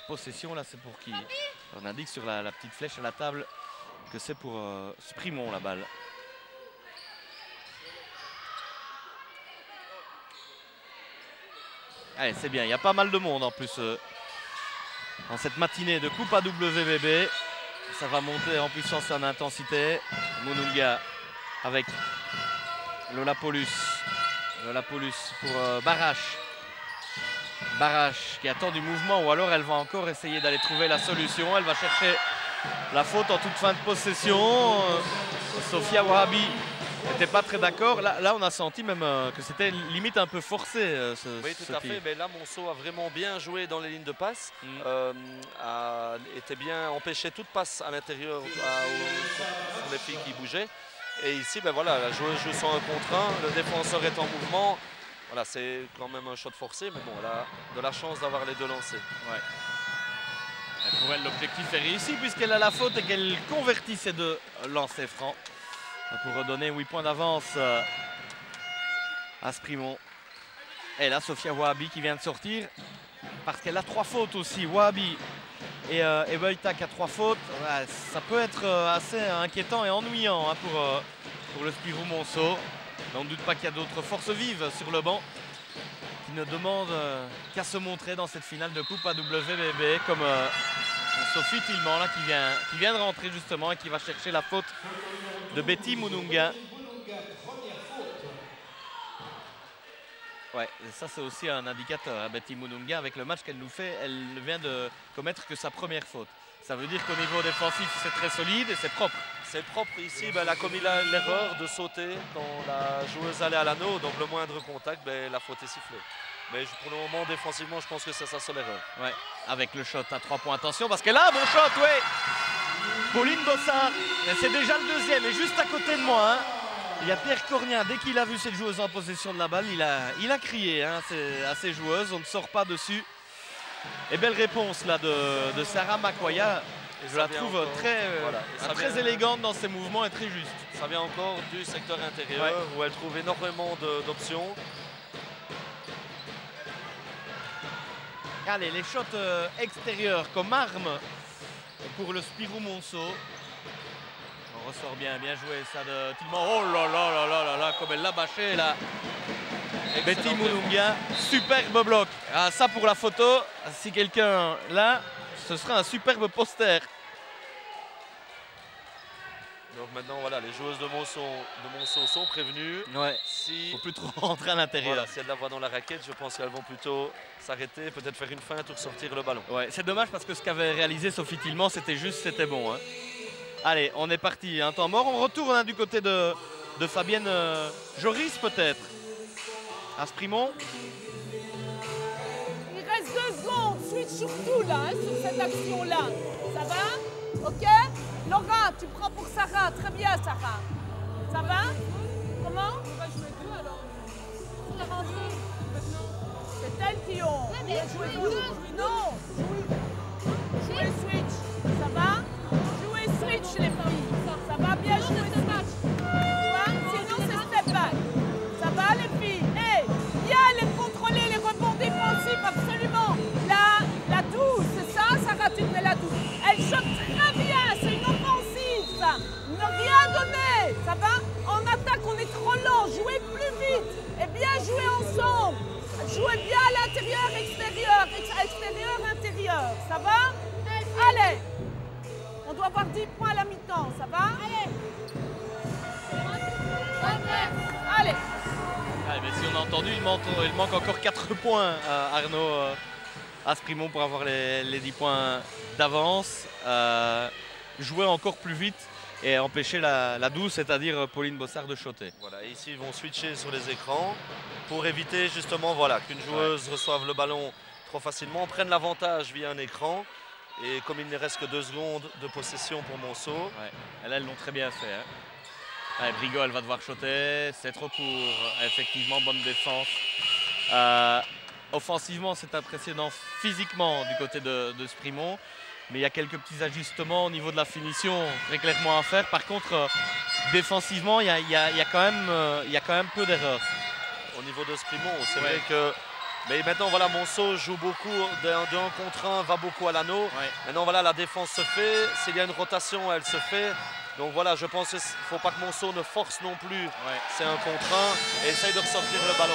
possession, là, c'est pour qui? On indique sur la petite flèche à la table que c'est pour Sprimont, la balle. Allez, c'est bien. Il y a pas mal de monde en plus dans cette matinée de Coupe AWBB. Ça va monter en puissance et en intensité. Mununga avec Lolapolus. Lolapolus pour Barache. Barache qui attend du mouvement, ou alors elle va encore essayer d'aller trouver la solution. Elle va chercher la faute en toute fin de possession. Sofia Wahabi n'était pas très d'accord. Là, on a senti même que c'était limite un peu forcé. Oui, tout à fait. Mais là, Monceau a vraiment bien joué dans les lignes de passe. Était bien empêché toute passe à l'intérieur sur les filles qui bougeaient. Et ici, ben voilà, la joueuse joue sans un contre un. Le défenseur est en mouvement. Voilà, c'est quand même un shot forcé, mais bon, elle a de la chance d'avoir les deux lancés. Ouais. Et pour elle, l'objectif est réussi puisqu'elle a la faute et qu'elle convertit ces deux lancers francs pour redonner 8 points d'avance à Sprimont. Et là, Sofia Wahabi qui vient de sortir parce qu'elle a 3 fautes aussi. Wahabi et Boytak a 3 fautes. Ouais, ça peut être assez inquiétant et ennuyant hein, pour le Spirou Monceau. Mais on ne doute pas qu'il y a d'autres forces vives sur le banc qui ne demandent qu'à se montrer dans cette finale de Coupe AWBB comme Sophie Tillman là, qui vient de rentrer justement et qui va chercher la faute de Betty Mununga. Ouais, et ça c'est aussi un indicateur, hein, Betty Mununga, avec le match qu'elle nous fait, elle ne vient de commettre que sa première faute. Ça veut dire qu'au niveau défensif, c'est très solide et c'est propre. C'est propre ici, ben, elle a commis l'erreur de sauter quand la joueuse allait à l'anneau, donc le moindre contact, ben, la faute est sifflée. Mais pour le moment, défensivement, je pense que c'est sa seule erreur. Ouais, avec le shot à 3 points. Attention, parce qu'elle a un bon shot, ouais. Pauline Bossard, c'est déjà le deuxième, et juste à côté de moi, hein, il y a Pierre Cornien. Dès qu'il a vu cette joueuse en possession de la balle, il a crié hein, à ses joueuses, on ne sort pas dessus. Et belle réponse là de Sarah Makoya. Je la trouve très élégante dans ses mouvements et très juste. Ça vient encore du secteur intérieur où elle trouve énormément d'options. Allez, les shots extérieurs comme arme pour le Spirou Monceau. On ressort bien joué ça de Tillman. Oh là là là là là là, comme elle l'a bâché là. Betty Mununga, superbe bloc. Ah, ça pour la photo, si quelqu'un là, ce sera un superbe poster. Donc maintenant, voilà, les joueuses de Monceau sont prévenues. Ouais. Si... faut plus trop rentrer à l'intérieur. Voilà, si elles la voient dans la raquette, je pense qu'elles vont plutôt s'arrêter, peut-être faire une feinte ou ressortir le ballon. Ouais, c'est dommage parce que ce qu'avait réalisé Sophie Tillman, c'était bon. Hein. Allez, on est parti. Un temps mort. On retourne hein, du côté de Fabienne Joris peut-être. À Sprimont. Il reste 2 secondes. Switch surtout là, hein, sur cette action-là. Ça va? Ok? Laura, tu prends pour Sarah. Très bien, Sarah. Ça va? Comment? On va jouer 2 alors. On a rendu maintenant. C'est elles qui ont. Ouais, mais joué 2. Non. Jouez switch. Ça va? Jouez switch les filles. Ça va bien jouer ce match. Tu vois? Sinon c'est step back. Ça va les filles? Hey, bien les contrôler les rebonds défensifs absolument. La 12, c'est ça? Sarah, tu te mets la 12. Elle choque très bien. C'est une offensive ça. Ne rien donner. Ça va? En attaque, on est trop lent. Jouez plus vite. Et bien jouer ensemble. Jouez bien à l'intérieur, extérieur, extérieur, intérieur. Ça va? Allez. On doit avoir 10 points à la mi-temps. Ça va? Allez. Allez. Allez, mais si on a entendu, il manque encore 4 points à Arnaud à Sprimont pour avoir les 10 points d'avance. Jouer encore plus vite et empêcher la 12, c'est-à-dire Pauline Bossard de shotter. Voilà, et ici ils vont switcher sur les écrans pour éviter justement voilà, qu'une joueuse reçoive le ballon trop facilement, prenne l'avantage via un écran. Et comme il ne reste que 2 secondes de possession pour Monceau. Ouais. Elles l'ont très bien fait. Hein. Allez, Brigot, elle va devoir shotter. C'est trop court. Effectivement, bonne défense. Offensivement, c'est impressionnant physiquement du côté de Sprimont. Mais il y a quelques petits ajustements au niveau de la finition très clairement à faire. Par contre, défensivement, il y a quand même peu d'erreurs. au niveau de Sprimont. C'est vrai que. Mais maintenant, voilà, Monceau joue beaucoup d'un contre un, va beaucoup à l'anneau. Maintenant, voilà, la défense se fait. S'il y a une rotation, elle se fait. Donc voilà, je pense qu'il ne faut pas que Monceau ne force non plus. C'est un contre un et essaye de ressortir le ballon.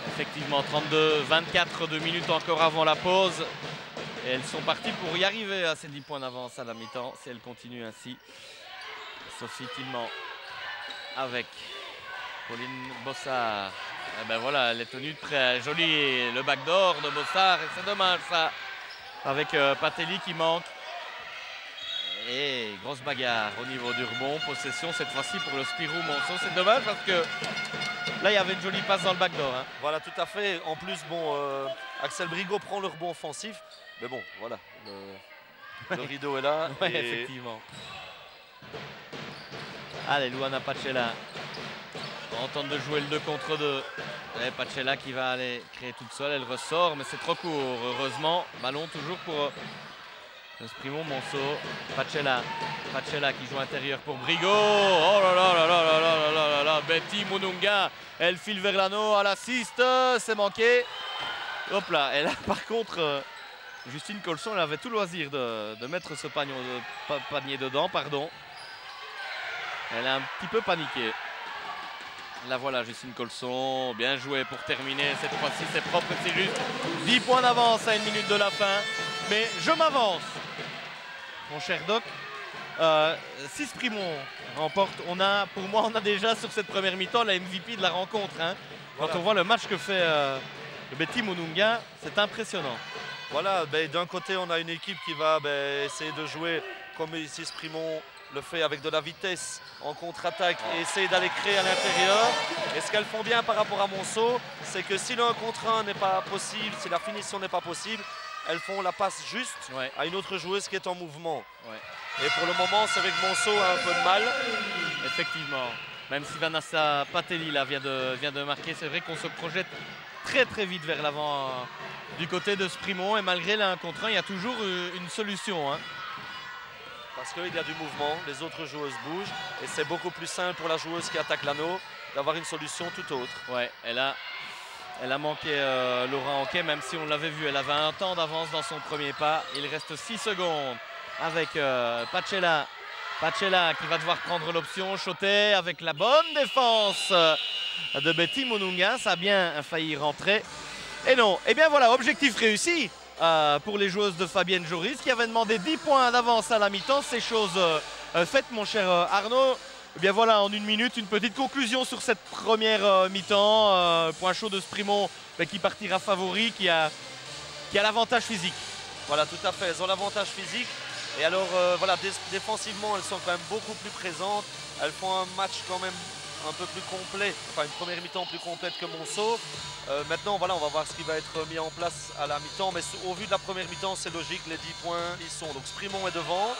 Effectivement, 32-24 2 minutes encore avant la pause. Et elles sont parties pour y arriver à ces 10 points d'avance à la mi-temps, si elles continuent ainsi. Sophie Tillman avec Pauline Bossard. Et ben voilà, elle est tenue très jolie. Le backdoor de Bossard, et c'est dommage ça. Avec Patelli qui manque. Et grosse bagarre au niveau du rebond. Possession cette fois-ci pour le Spirou Monceau. C'est dommage parce que là, il y avait une jolie passe dans le backdoor. Hein. Voilà, tout à fait. En plus, bon, Axel Brigot prend le rebond offensif. Mais bon, voilà, le rideau est là. Ouais, effectivement. Allez, Luana Pacella. On tente de jouer le 2 contre 2. Et Pacella qui va aller créer toute seule. Elle ressort, mais c'est trop court. Heureusement, ballon toujours pour Sprimont Monceau. Pacella qui joue intérieur pour Brigot. Oh là là là là là là là là là. Betty Mununga. Elle file vers l'anneau à l'assist. C'est manqué. Hop là. Et là, par contre, Justine Colson, elle avait tout loisir de mettre ce panier dedans. Pardon. Elle a un petit peu paniqué. La voilà, Justine Colson, bien joué pour terminer. Cette fois-ci, c'est propre, c'est juste 10 points d'avance à 1 minute de la fin. Mais je m'avance, mon cher Doc. Si Sprimont remporte, pour moi, on a déjà sur cette première mi-temps la MVP de la rencontre. Hein. Quand on voit le match que fait Betty Mununga, c'est impressionnant. Voilà, d'un côté, on a une équipe qui va essayer de jouer comme ici Sprimont le fait avec de la vitesse en contre-attaque et essayer d'aller créer à l'intérieur. Et ce qu'elles font bien par rapport à Monceau, c'est que si le 1 contre 1 n'est pas possible, si la finition n'est pas possible, elles font la passe juste à une autre joueuse qui est en mouvement. Et pour le moment, c'est vrai que Monceau a un peu de mal. Effectivement, même si Vanessa Patelli là, vient de marquer, c'est vrai qu'on se projette très très vite vers l'avant du côté de Sprimont. Et malgré le 1 contre 1, il y a toujours une solution. Hein. Parce qu'il y a du mouvement, les autres joueuses bougent et c'est beaucoup plus simple pour la joueuse qui attaque l'anneau d'avoir une solution tout autre. Ouais, elle a manqué Laura Anquet, même si on l'avait vu, elle avait un temps d'avance dans son premier pas. Il reste 6 secondes avec Pacella. Pacella qui va devoir prendre l'option, shotter avec la bonne défense de Betty Mununga. Ça a bien failli rentrer. Et non, et bien voilà, objectif réussi. Pour les joueuses de Fabienne Joris qui avait demandé 10 points d'avance à la mi-temps. C'est chose faite, mon cher Arnaud. Et bien voilà, en 1 minute, une petite conclusion sur cette première mi-temps. Point chaud de Sprimont qui partira favori, qui a l'avantage physique. Voilà, tout à fait, elles ont l'avantage physique. Et alors, voilà, défensivement, elles sont quand même beaucoup plus présentes. Elles font un match quand même un peu plus complet, enfin une première mi-temps plus complète que Monceau. Maintenant, voilà, on va voir ce qui va être mis en place à la mi-temps, mais au vu de la première mi-temps, c'est logique, les 10 points, ils sont. Donc Sprimont est devant,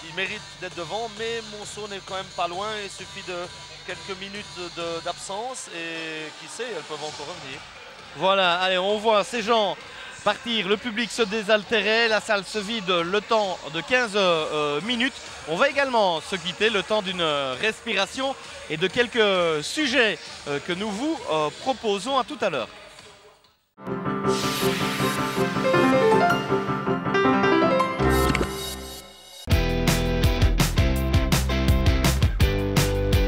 il mérite d'être devant, mais Monceau n'est quand même pas loin. Il suffit de quelques minutes d'absence et qui sait, elles peuvent encore revenir. Voilà, allez, on voit ces gens partir, le public se désaltérer, la salle se vide le temps de 15 minutes. On va également se quitter le temps d'une respiration et de quelques sujets que nous vous proposons. À tout à l'heure.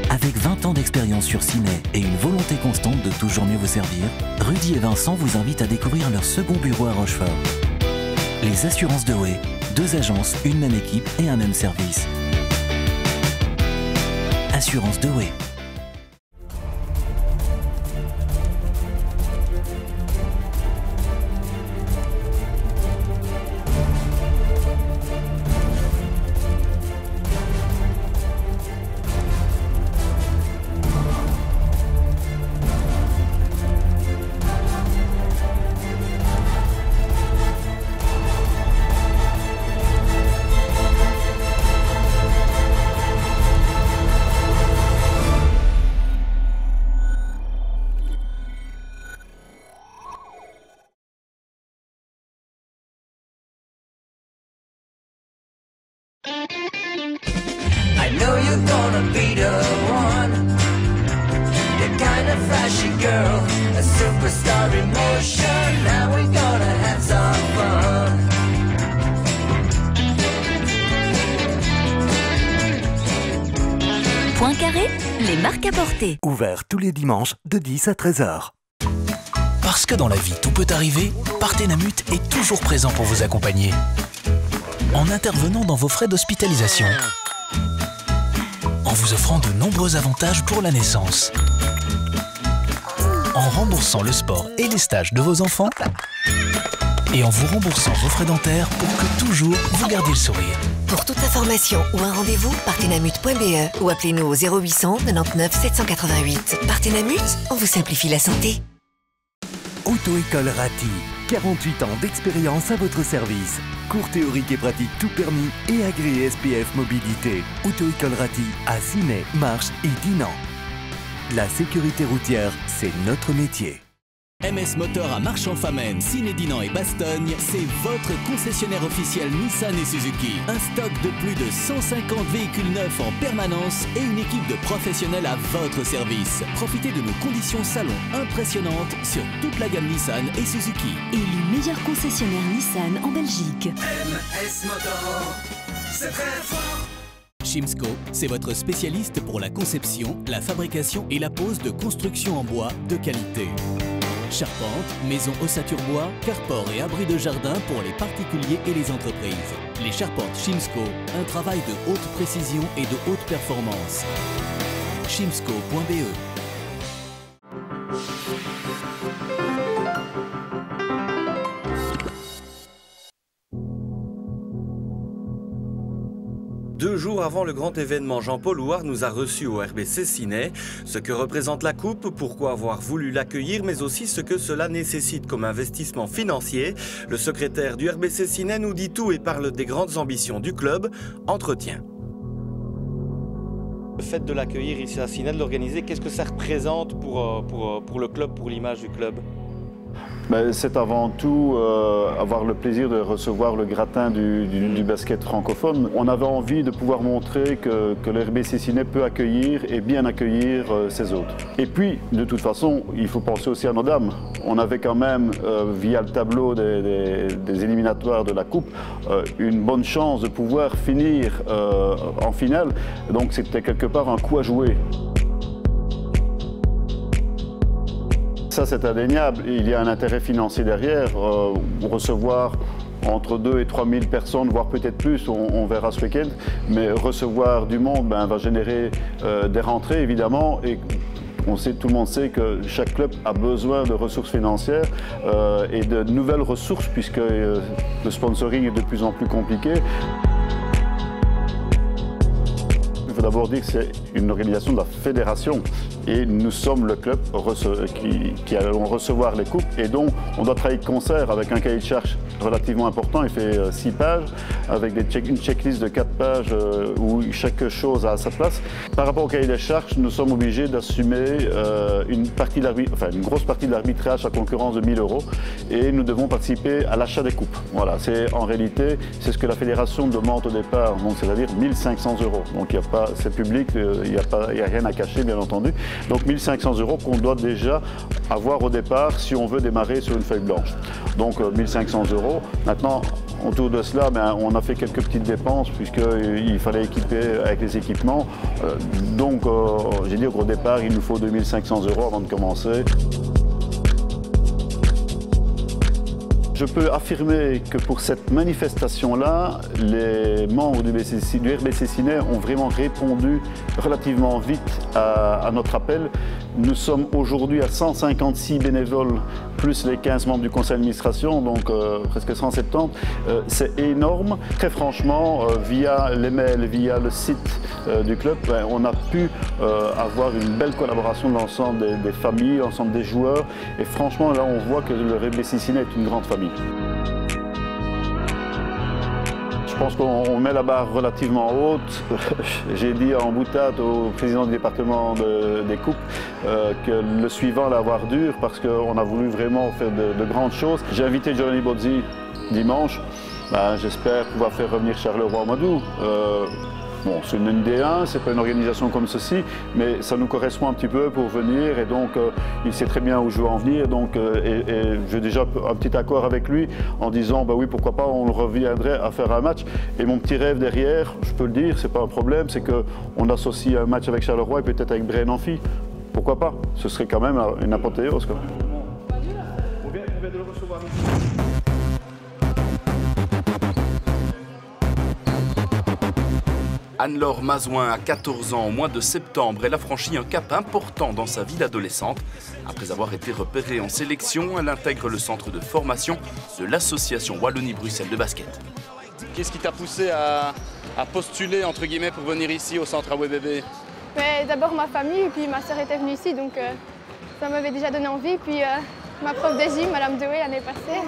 Avec 20 ans d'expérience sur Ciné et une volonté constante de toujours mieux vous servir, Rudy et Vincent vous invitent à découvrir leur second bureau à Rochefort. Les assurances de Way, 2 agences, une même équipe et un même service. Assurance de Way. I know you're gonna be the one, the kind of that flashy girl, a superstar emotion. Now we're gonna have some fun. Point carré, les marques à porter. Ouvert tous les dimanches de 10 à 13h. Parce que dans la vie, tout peut arriver, Partenamut est toujours présent pour vous accompagner. En intervenant dans vos frais d'hospitalisation. En vous offrant de nombreux avantages pour la naissance. En remboursant le sport et les stages de vos enfants. Et en vous remboursant vos frais dentaires pour que toujours vous gardiez le sourire. Pour toute information ou un rendez-vous, partenamut.be ou appelez-nous au 0800 99 788. Partenamut, on vous simplifie la santé. Auto-école Ratti, 48 ans d'expérience à votre service. Cours théorique et pratique tout permis et agréé SPF Mobilité. Auto-école Ratti à Ciney, Marche et Dinan. La sécurité routière, c'est notre métier. MS Motor à Marchand-Famenne, Ciné-Dinan et Bastogne, c'est votre concessionnaire officiel Nissan et Suzuki. Un stock de plus de 150 véhicules neufs en permanence et une équipe de professionnels à votre service. Profitez de nos conditions salon impressionnantes sur toute la gamme Nissan et Suzuki. Élu meilleur concessionnaire Nissan en Belgique. MS Motor, c'est très fort. Chimsco, c'est votre spécialiste pour la conception, la fabrication et la pose de constructions en bois de qualité. Charpente, maison ossature bois, carport et abri de jardin pour les particuliers et les entreprises. Les charpentes Chimsco, un travail de haute précision et de haute performance. Chimsco.be. Deux jours avant le grand événement, Jean-Paul Houard nous a reçus au RBC Ciney. Ce que représente la Coupe, pourquoi avoir voulu l'accueillir, mais aussi ce que cela nécessite comme investissement financier. Le secrétaire du RBC Ciney nous dit tout et parle des grandes ambitions du club. Entretien. Le fait de l'accueillir ici à Ciney, de l'organiser, qu'est-ce que ça représente pour le club, pour l'image du club ? C'est avant tout avoir le plaisir de recevoir le gratin du basket francophone. On avait envie de pouvoir montrer que le RBC Ciney peut accueillir et bien accueillir ses hôtes. Et puis, de toute façon, il faut penser aussi à nos dames. On avait quand même, via le tableau des éliminatoires de la Coupe, une bonne chance de pouvoir finir en finale. Donc c'était quelque part un coup à jouer. Ça, c'est indéniable. Il y a un intérêt financier derrière. Recevoir entre 2 et 3 000 personnes, voire peut-être plus, on verra ce week-end. Mais recevoir du monde va générer des rentrées, évidemment. Et tout le monde sait que chaque club a besoin de ressources financières et de nouvelles ressources, puisque le sponsoring est de plus en plus compliqué. Il faut d'abord dire que c'est une organisation de la fédération et nous sommes le club qui allons recevoir les coupes et donc on doit travailler de concert avec un cahier de charges relativement important. Il fait 6 pages avec une checklist de 4 pages où chaque chose a sa place. Par rapport au cahier de charges, nous sommes obligés d'assumer une grosse partie de l'arbitrage à concurrence de 1 000 € et nous devons participer à l'achat des coupes. Voilà, en réalité, c'est ce que la fédération demande au départ, c'est-à-dire 1 500 €. Donc c'est public, il n'y a rien à cacher, bien entendu. Donc 1 500 € qu'on doit déjà avoir au départ si on veut démarrer sur une feuille blanche. Donc 1 500 €. Maintenant, autour de cela, on a fait quelques petites dépenses puisqu'il fallait équiper avec les équipements. Donc j'ai dit qu'au départ, il nous faut 2 500 € avant de commencer. Je peux affirmer que pour cette manifestation-là, les membres du RBC Ciney ont vraiment répondu relativement vite à notre appel. Nous sommes aujourd'hui à 156 bénévoles, plus les 15 membres du conseil d'administration, donc presque 170. C'est énorme. Très franchement, via les mails, via le site du club, on a pu avoir une belle collaboration de l'ensemble des familles, l'ensemble des joueurs. Et franchement, là, on voit que le RBC Ciney est une grande famille. Je pense qu'on met la barre relativement haute. J'ai dit en boutade au président du département des coupes que le suivant allait avoir dur parce qu'on a voulu vraiment faire de grandes choses. J'ai invité Giovanni Bozzi dimanche. J'espère pouvoir faire revenir Charleroi au mois d'août. Bon, c'est une D1, c'est pas une organisation comme ceci, mais ça nous correspond un petit peu pour venir, et donc il sait très bien où je veux en venir, donc et j'ai déjà un petit accord avec lui en disant bah oui, pourquoi pas, on reviendrait à faire un match. Et mon petit rêve derrière, je peux le dire, c'est pas un problème, c'est qu'on associe un match avec Charleroi et peut-être avec Braine Amphi. Pourquoi pas? Ce serait quand même une apothéose, quoi. On vient de le recevoir. Anne-Laure Mazouin a 14 ans au mois de septembre. Elle a franchi un cap important dans sa vie d'adolescente. Après avoir été repérée en sélection, elle intègre le centre de formation de l'association Wallonie-Bruxelles de basket. Qu'est-ce qui t'a poussé à postuler entre guillemets pour venir ici au centre AWBB? D'abord ma famille, et puis ma sœur était venue ici, donc ça m'avait déjà donné envie. Puis ma prof de gym, Madame Dewey, l'année passée,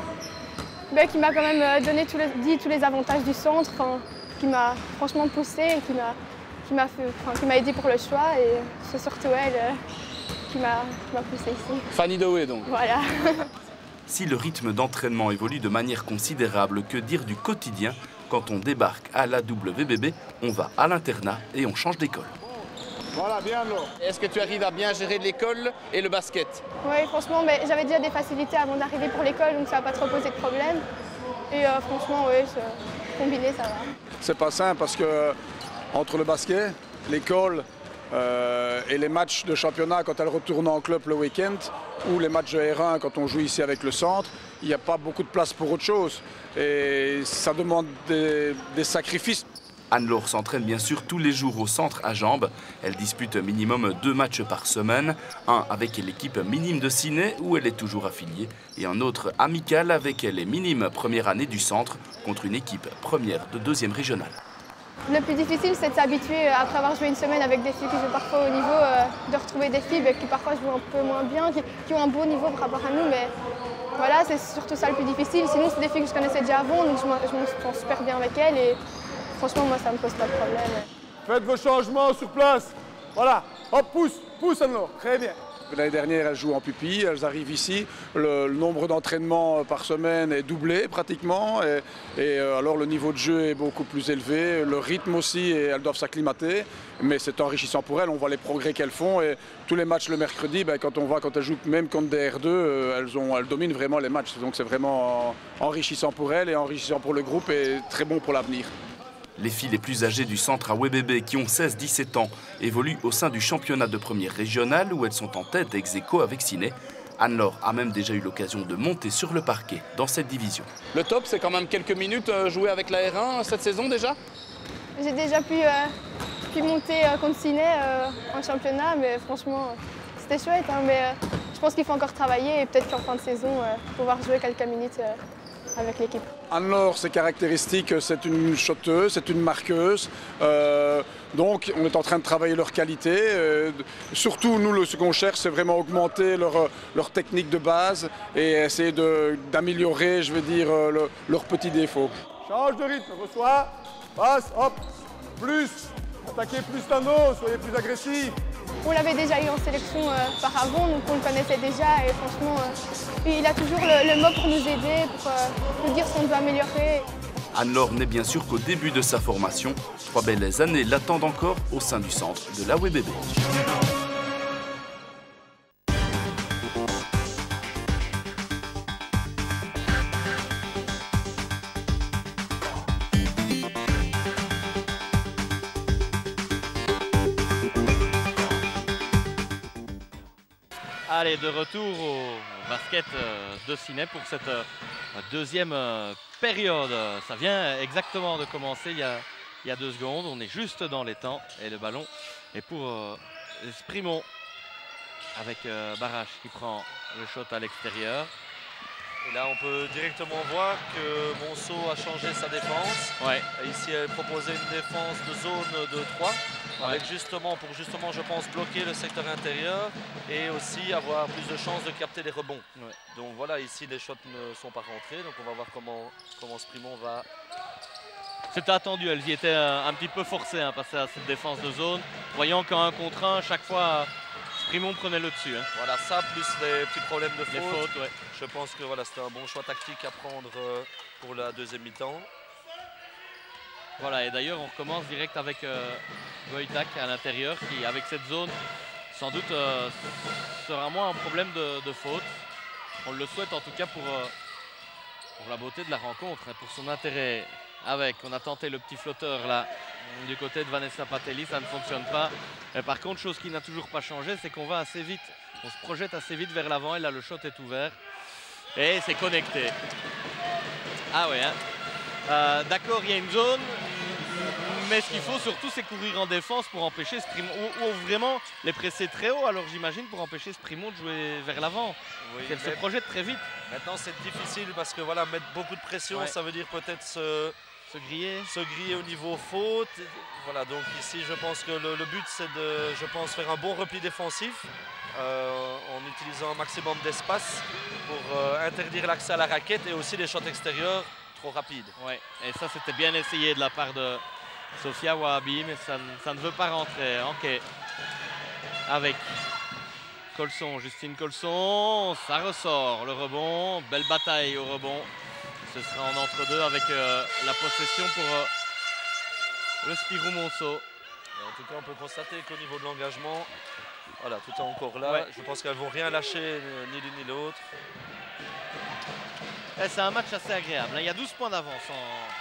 qui m'a quand même dit tous les avantages du centre, qui m'a franchement poussée et qui m'a aidé pour le choix. Et c'est surtout elle qui m'a poussée ici. Fanny Dewey donc. Voilà. Si le rythme d'entraînement évolue de manière considérable, que dire du quotidien? Quand on débarque à la WBB, on va à l'internat et on change d'école. Voilà, bien alors. Est-ce que tu arrives à bien gérer l'école et le basket? Oui, franchement, j'avais déjà des facilités avant d'arriver pour l'école, donc ça n'a pas trop posé de problème. Et franchement, oui, combiné, ça va. C'est pas simple parce que entre le basket, l'école et les matchs de championnat quand elle retourne en club le week-end, ou les matchs de R1 quand on joue ici avec le centre, il n'y a pas beaucoup de place pour autre chose. Et ça demande des sacrifices. Anne-Laure s'entraîne bien sûr tous les jours au centre à Jambes. Elle dispute minimum 2 matchs par semaine. Un avec l'équipe minime de Ciné où elle est toujours affiliée. Et un autre amical avec les minimes première année du centre contre une équipe première de 2e régionale. Le plus difficile, c'est de s'habituer, après avoir joué une semaine avec des filles qui jouent parfois au niveau, de retrouver des filles qui parfois jouent un peu moins bien, qui ont un beau niveau par rapport à nous. Mais voilà, c'est surtout ça le plus difficile. Sinon, c'est des filles que je connaissais déjà avant, donc je me sens super bien avec elles. Et franchement, moi, ça ne me pose pas de problème. Faites vos changements sur place. Voilà. Hop, pousse Anne-Laure. Très bien. L'année dernière, elles jouent en pupille, elles arrivent ici. Le nombre d'entraînements par semaine est doublé pratiquement. Et alors le niveau de jeu est beaucoup plus élevé. Le rythme aussi, et elles doivent s'acclimater. Mais c'est enrichissant pour elles. On voit les progrès qu'elles font. Et tous les matchs le mercredi, quand elles jouent même contre des R2, elles dominent vraiment les matchs. Donc c'est vraiment enrichissant pour elles et enrichissant pour le groupe et très bon pour l'avenir. Les filles les plus âgées du centre AWBB qui ont 16-17 ans évoluent au sein du championnat de première régionale où elles sont en tête ex aequo avec Ciné. Anne-Laure a même déjà eu l'occasion de monter sur le parquet dans cette division. Le top, c'est quand même quelques minutes jouer avec la R1 cette saison déjà? J'ai déjà pu monter contre Ciné en championnat, mais franchement, c'était chouette. Mais je pense qu'il faut encore travailler et peut-être qu'en fin de saison, pouvoir jouer quelques minutes avec l'équipe. Anne-Laure, ses caractéristiques, c'est une shotteuse, c'est une marqueuse. Donc on est en train de travailler leur qualité. Surtout, nous, ce qu'on cherche, c'est vraiment augmenter leur technique de base et essayer d'améliorer, je vais dire, leurs petits défauts. Change de rythme, reçois, passe, hop, plus, attaquez plus l'anneau, soyez plus agressifs. On l'avait déjà eu en sélection par avant, donc on le connaissait déjà et franchement, il a toujours le mot pour nous aider, pour nous dire ce qu'on doit améliorer. Anne-Laure n'est bien sûr qu'au début de sa formation. 3 belles années l'attendent encore au sein du centre de l'AWBB. Allez, de retour au basket de Ciné pour cette deuxième période. Ça vient exactement de commencer il y a 2 secondes. On est juste dans les temps et le ballon est pour Sprimont avec Barache qui prend le shot à l'extérieur. Et là, on peut directement voir que Monceau a changé sa défense. Ouais. Et ici, elle proposait une défense de zone de 3. Avec pour justement, je pense, bloquer le secteur intérieur et aussi avoir plus de chances de capter les rebonds. Ouais. Donc voilà, ici les shots ne sont pas rentrés, donc on va voir comment Sprimont va. C'était attendu, elles y étaient un petit peu forcées passer à cette défense de zone, voyant qu'en 1 contre 1, chaque fois Sprimont prenait le dessus. Voilà, ça plus les petits problèmes de les fautes. Ouais. Je pense que voilà, c'était un bon choix tactique à prendre pour la deuxième mi-temps. Voilà, et d'ailleurs, on recommence direct avec Wojtak à l'intérieur, qui, avec cette zone, sans doute sera moins un problème de faute. On le souhaite en tout cas pour la beauté de la rencontre, et pour son intérêt. On a tenté le petit flotteur là, du côté de Vanessa Patelli, ça ne fonctionne pas. Et par contre, chose qui n'a toujours pas changé, c'est qu'on va assez vite, on se projette assez vite vers l'avant, et là le shot est ouvert. Et c'est connecté. Ah ouais, hein. D'accord, il y a une zone, mais ce qu'il faut surtout, c'est courir en défense pour empêcher Sprimo, ou vraiment les presser très haut, alors j'imagine, pour empêcher Sprimo de jouer vers l'avant. Oui, elle se projette très vite. Maintenant, c'est difficile parce que voilà, mettre beaucoup de pression, ça veut dire peut-être se griller au niveau faute. Voilà, donc ici, je pense que le but, c'est de faire un bon repli défensif en utilisant un maximum d'espace pour interdire l'accès à la raquette et aussi les shots extérieurs trop rapides. Ouais, et ça, c'était bien essayé de la part de Sofia Wahabi, mais ça ne veut pas rentrer. Ok. Avec Colson, Justine Colson, ça ressort. Le rebond, belle bataille au rebond. Ce sera en entre-deux avec la possession pour le Spirou Monceau. En tout cas, on peut constater qu'au niveau de l'engagement, voilà, tout est encore là. Je pense qu'elles ne vont rien lâcher, ni l'une ni l'autre. C'est un match assez agréable. Il y a 12 points d'avance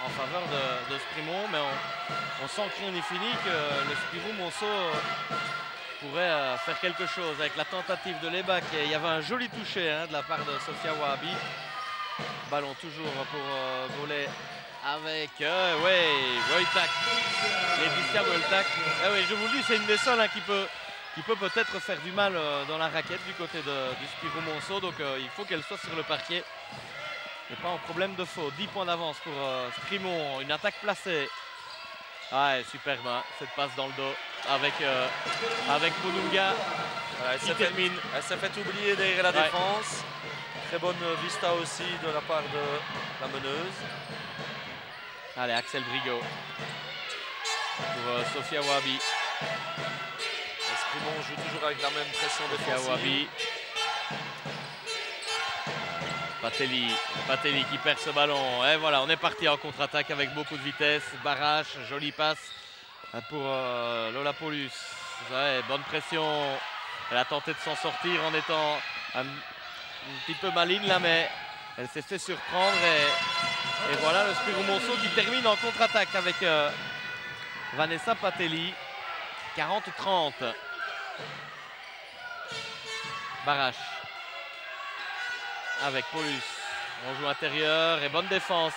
en faveur de Sprimo, mais on sent que rien n'est fini, que le Spirou Monceau pourrait faire quelque chose avec la tentative de Lebak. Il y avait un joli toucher de la part de Sofia Wahabi. Ballon toujours pour voler avec Wojtak. Laetitia Wojtak. Je vous le dis, c'est une des seules qui peut peut-être faire du mal dans la raquette du côté du Spirou Monceau. Donc il faut qu'elle soit sur le parquet. Et pas en problème de faute. 10 points d'avance pour Sprimo. Une attaque placée. Superbe, hein, cette passe dans le dos avec Mununga. Elle s'est fait oublier derrière la défense. Très bonne vista aussi de la part de la meneuse. Allez, Axel Brigot pour Sofia Wahabi. Sprimo joue toujours avec la même pression défensive. Wahabi. Patelli qui perd ce ballon. Et voilà, on est parti en contre-attaque avec beaucoup de vitesse. Barrage, jolie passe pour Lola Paulus. Bonne pression. Elle a tenté de s'en sortir en étant un petit peu maligne là, mais elle s'est fait surprendre. Et voilà le Spirou Monceau qui termine en contre-attaque avec Vanessa Patelli. 40-30. Barrage. Avec Paulus, on joue intérieur et bonne défense.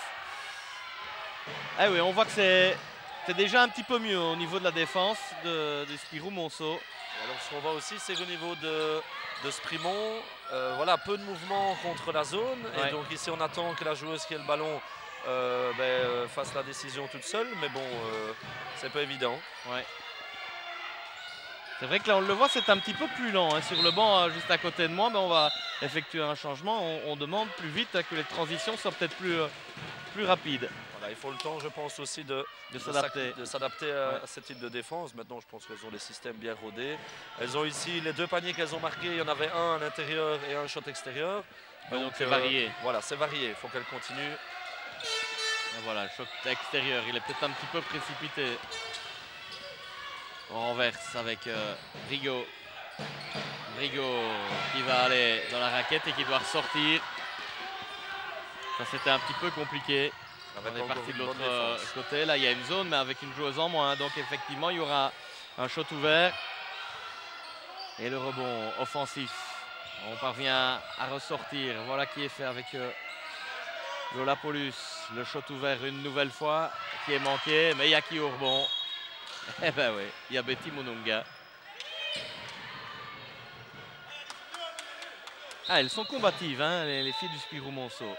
On voit que c'est déjà un petit peu mieux au niveau de la défense de Spirou Monceau. Alors ce qu'on voit aussi, c'est qu'au niveau de Sprimo, voilà, peu de mouvement contre la zone. Et donc ici on attend que la joueuse qui a le ballon fasse la décision toute seule. Mais bon, c'est pas évident. C'est vrai que là on le voit, c'est un petit peu plus lent. Sur le banc juste à côté de moi, on va effectuer un changement. On demande plus vite que les transitions soient peut-être plus rapides. Voilà, il faut le temps, je pense aussi, de s'adapter à ce type de défense. Maintenant, je pense qu'elles ont les systèmes bien rodés. Elles ont ici les 2 paniers qu'elles ont marqués. Il y en avait un à l'intérieur et un shot extérieur. Donc c'est varié. Voilà, c'est varié. Il faut qu'elles continuent. Et voilà, le shot extérieur, il est peut-être un petit peu précipité. On renverse avec Brigot. Brigot qui va aller dans la raquette et qui doit ressortir. Ça, c'était un petit peu compliqué. On est parti de l'autre côté. Là, il y a une zone, mais avec une joueuse en moins. Donc, effectivement, il y aura un shot ouvert. Et le rebond offensif. On parvient à ressortir. Voilà qui est fait avec Lola Paulus. Le shot ouvert une nouvelle fois qui est manqué. Mais il y a qui au rebond? Eh ben oui, il y a Betty Mununga. Elles sont combatives, les filles du Spirou Monceau.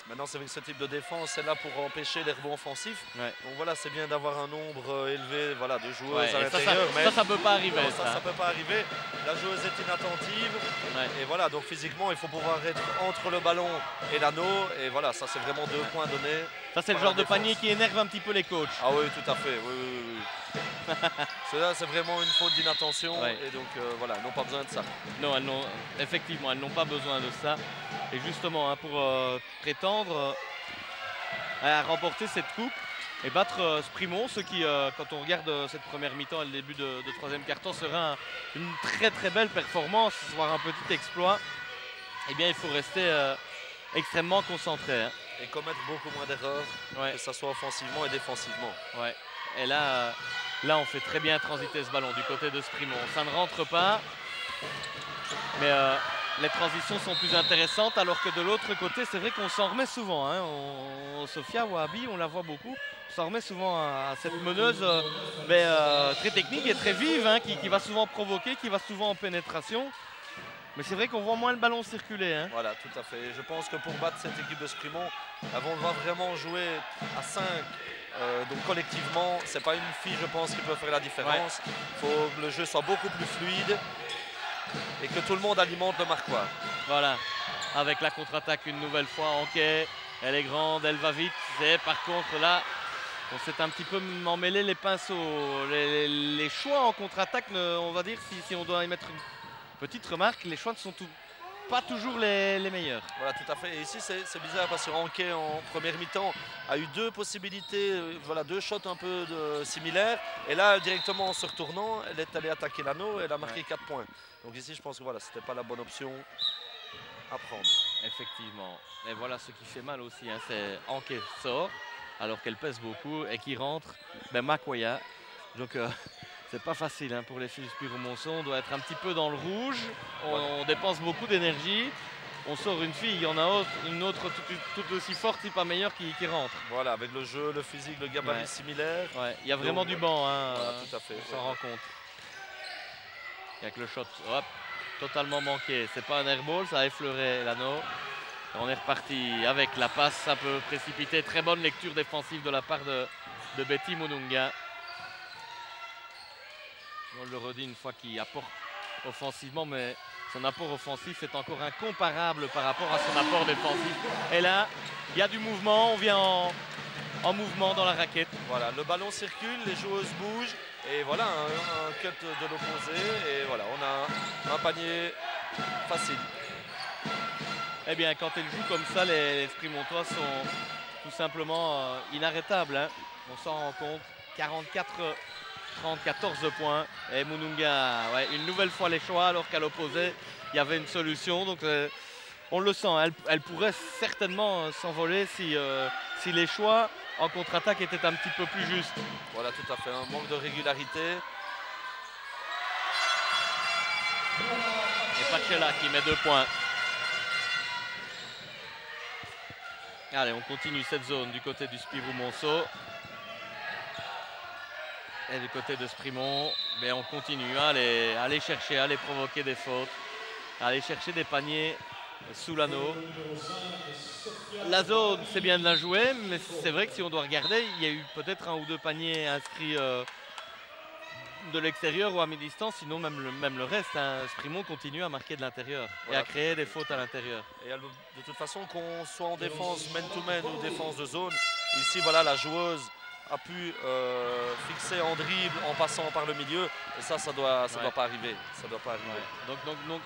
Maintenant, c'est avec ce type de défense, c'est là pour empêcher les rebonds offensifs. Donc voilà, c'est bien d'avoir un nombre élevé de joueuses à l'intérieur. Ça ne peut pas arriver. Non, ça peut pas arriver. La joueuse est inattentive. Et voilà, donc physiquement, il faut pouvoir être entre le ballon et l'anneau. Et voilà, ça, c'est vraiment 2 points donnés. Ça, c'est le genre de panier qui énerve un petit peu les coachs. Ah oui, tout à fait. Oui. Cela, c'est vraiment une faute d'inattention. Et donc, voilà, elles n'ont pas besoin de ça. Non, effectivement, elles n'ont pas besoin de ça. Et justement, pour prétendre à remporter cette coupe et battre Sprimont, ce qui, quand on regarde cette première mi-temps et le début de troisième quart-temps, sera une très très belle performance, voire un petit exploit. Eh bien, il faut rester extrêmement concentré. Hein. Et commettre beaucoup moins d'erreurs, que ce soit offensivement et défensivement. Ouais. Et là, on fait très bien transiter ce ballon du côté de Sprimont. Ça ne rentre pas, mais les transitions sont plus intéressantes, alors que de l'autre côté, c'est vrai qu'on s'en remet souvent. Hein. Sofia Wahabi, on la voit beaucoup. On s'en remet souvent à cette meneuse très technique et très vive, hein, qui va souvent provoquer, qui va souvent en pénétration. Mais c'est vrai qu'on voit moins le ballon circuler. Hein. Voilà, tout à fait. Je pense que pour battre cette équipe de Sprimont, on va vraiment jouer à 5. Donc collectivement, c'est pas une fille, je pense, qui peut faire la différence. Il faut que le jeu soit beaucoup plus fluide et que tout le monde alimente le marquoir. Voilà, avec la contre-attaque une nouvelle fois, Anquet. Elle est grande, elle va vite. Et par contre là, on s'est un petit peu emmêlé les pinceaux. Les choix en contre-attaque, on va dire, si on doit y mettre une petite remarque, les choix ne sont pas toujours les meilleurs. Voilà, tout à fait. Et ici, c'est bizarre parce que Ranquet, en première mi-temps, a eu 2 possibilités, voilà, 2 shots un peu similaires. Et là, directement en se retournant, elle est allée attaquer l'anneau et elle a marqué 4 points. Donc ici, je pense que voilà, c'était pas la bonne option à prendre. Effectivement. Et voilà ce qui fait mal aussi, hein, c'est Anquet sort, alors qu'elle pèse beaucoup, et qui rentre Makoya. Donc c'est pas facile, hein, pour les filles du Spirou-Monceau. On doit être un petit peu dans le rouge. On dépense beaucoup d'énergie. On sort une fille, il y en a une autre tout aussi forte, si pas meilleure, qui rentre. Voilà, avec le jeu, le physique, le gabarit similaire. Ouais, il y a vraiment du banc, hein, voilà, tout à fait. On s'en rend compte. Il y a que le shot, hop, totalement manqué. C'est pas un airball, ça a effleuré l'anneau. On est reparti avec la passe un peu précipitée. Très bonne lecture défensive de la part de Betty Mununga. On le redit une fois qu'il apporte offensivement, mais son apport offensif est encore incomparable par rapport à son apport défensif. Et là, il y a du mouvement, on vient en mouvement dans la raquette. Voilà, le ballon circule, les joueuses bougent, et voilà un cut de l'opposé, et voilà, on a un panier facile. Eh bien, quand elles jouent comme ça, les Sprimontois sont tout simplement inarrêtables. Hein. On s'en rend compte. 44-14 points. Et Mununga, une nouvelle fois les choix, alors qu'à l'opposé, il y avait une solution. Donc, on le sent. Elle pourrait certainement s'envoler si les choix en contre-attaque étaient un petit peu plus justes. Voilà, tout à fait. Un manque de régularité. Et Pachela qui met 2 points. Allez, on continue cette zone du côté du Spirou-Monceau. Et du côté de Sprimont, mais on continue à aller chercher, à aller provoquer des fautes, à aller chercher des paniers sous l'anneau. La zone, c'est bien de la jouer, mais c'est vrai que si on doit regarder, il y a eu peut-être 1 ou 2 paniers inscrits de l'extérieur ou à mi-distance, sinon même le reste, hein, Sprimont continue à marquer de l'intérieur et à créer des fautes à l'intérieur. Et de toute façon, qu'on soit en défense man-to-man ou défense de zone, ici voilà, la joueuse a pu fixer en dribble en passant par le milieu, et ça doit pas arriver. Ça doit pas arriver. Ouais. Donc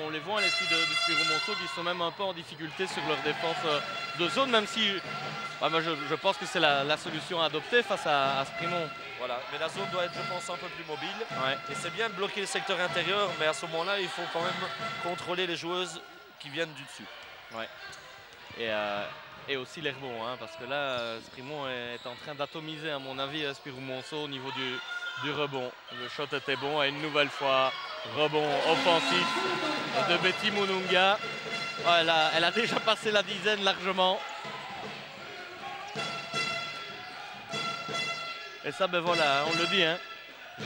on les voit, les filles du Spirou-Monceau, qui sont même un peu en difficulté sur leur défense de zone, même si moi je pense que c'est la solution à adopter face à Sprimont. Voilà, mais la zone doit être, je pense, un peu plus mobile. Et c'est bien de bloquer le secteur intérieur, mais à ce moment-là, il faut quand même contrôler les joueuses qui viennent du dessus. Ouais. Et aussi les rebonds, hein, parce que là, Sprimont est en train d'atomiser, à mon avis, Spirou-Monceau au niveau du rebond. Le shot était bon, et une nouvelle fois, rebond offensif de Betty Mununga. Oh, elle a déjà passé la dizaine largement. Et ça, ben voilà, on le dit, hein,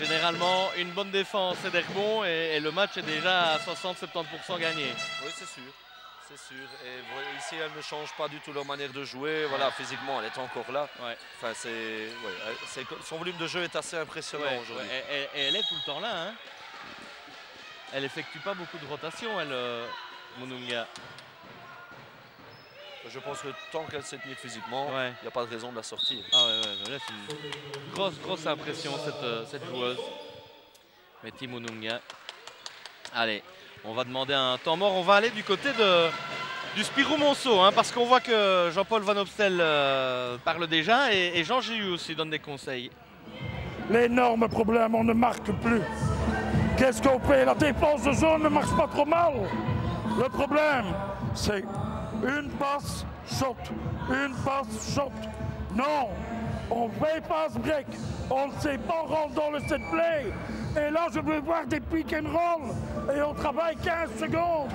généralement, une bonne défense et des rebonds, et le match est déjà à 60-70% gagné. Oui, c'est sûr. C'est sûr. Et ici, elle ne change pas du tout leur manière de jouer. Voilà, physiquement, elle est encore là. Enfin, son volume de jeu est assez impressionnant aujourd'hui. Et elle est tout le temps là. Hein. Elle effectue pas beaucoup de rotation, elle, Mununga. Je pense que tant qu'elle s'est tenue physiquement, il n'y a pas de raison de la sortir. Ah là, c'est une grosse impression, cette joueuse. Betty Mununga. Allez. On va demander un temps mort. On va aller du côté du Spirou Monceau, hein, parce qu'on voit que Jean-Paul Van Opstel parle déjà et Jean Giu aussi donne des conseils. L'énorme problème, on ne marque plus. Qu'est-ce qu'on fait? La défense de zone ne marche pas trop mal. Le problème, c'est une passe, shot, une passe, shot. Non, on fait passe break. On ne sait pas rentrer dans le set play. Et là, je veux voir des pick and roll. Et on travaille 15 secondes.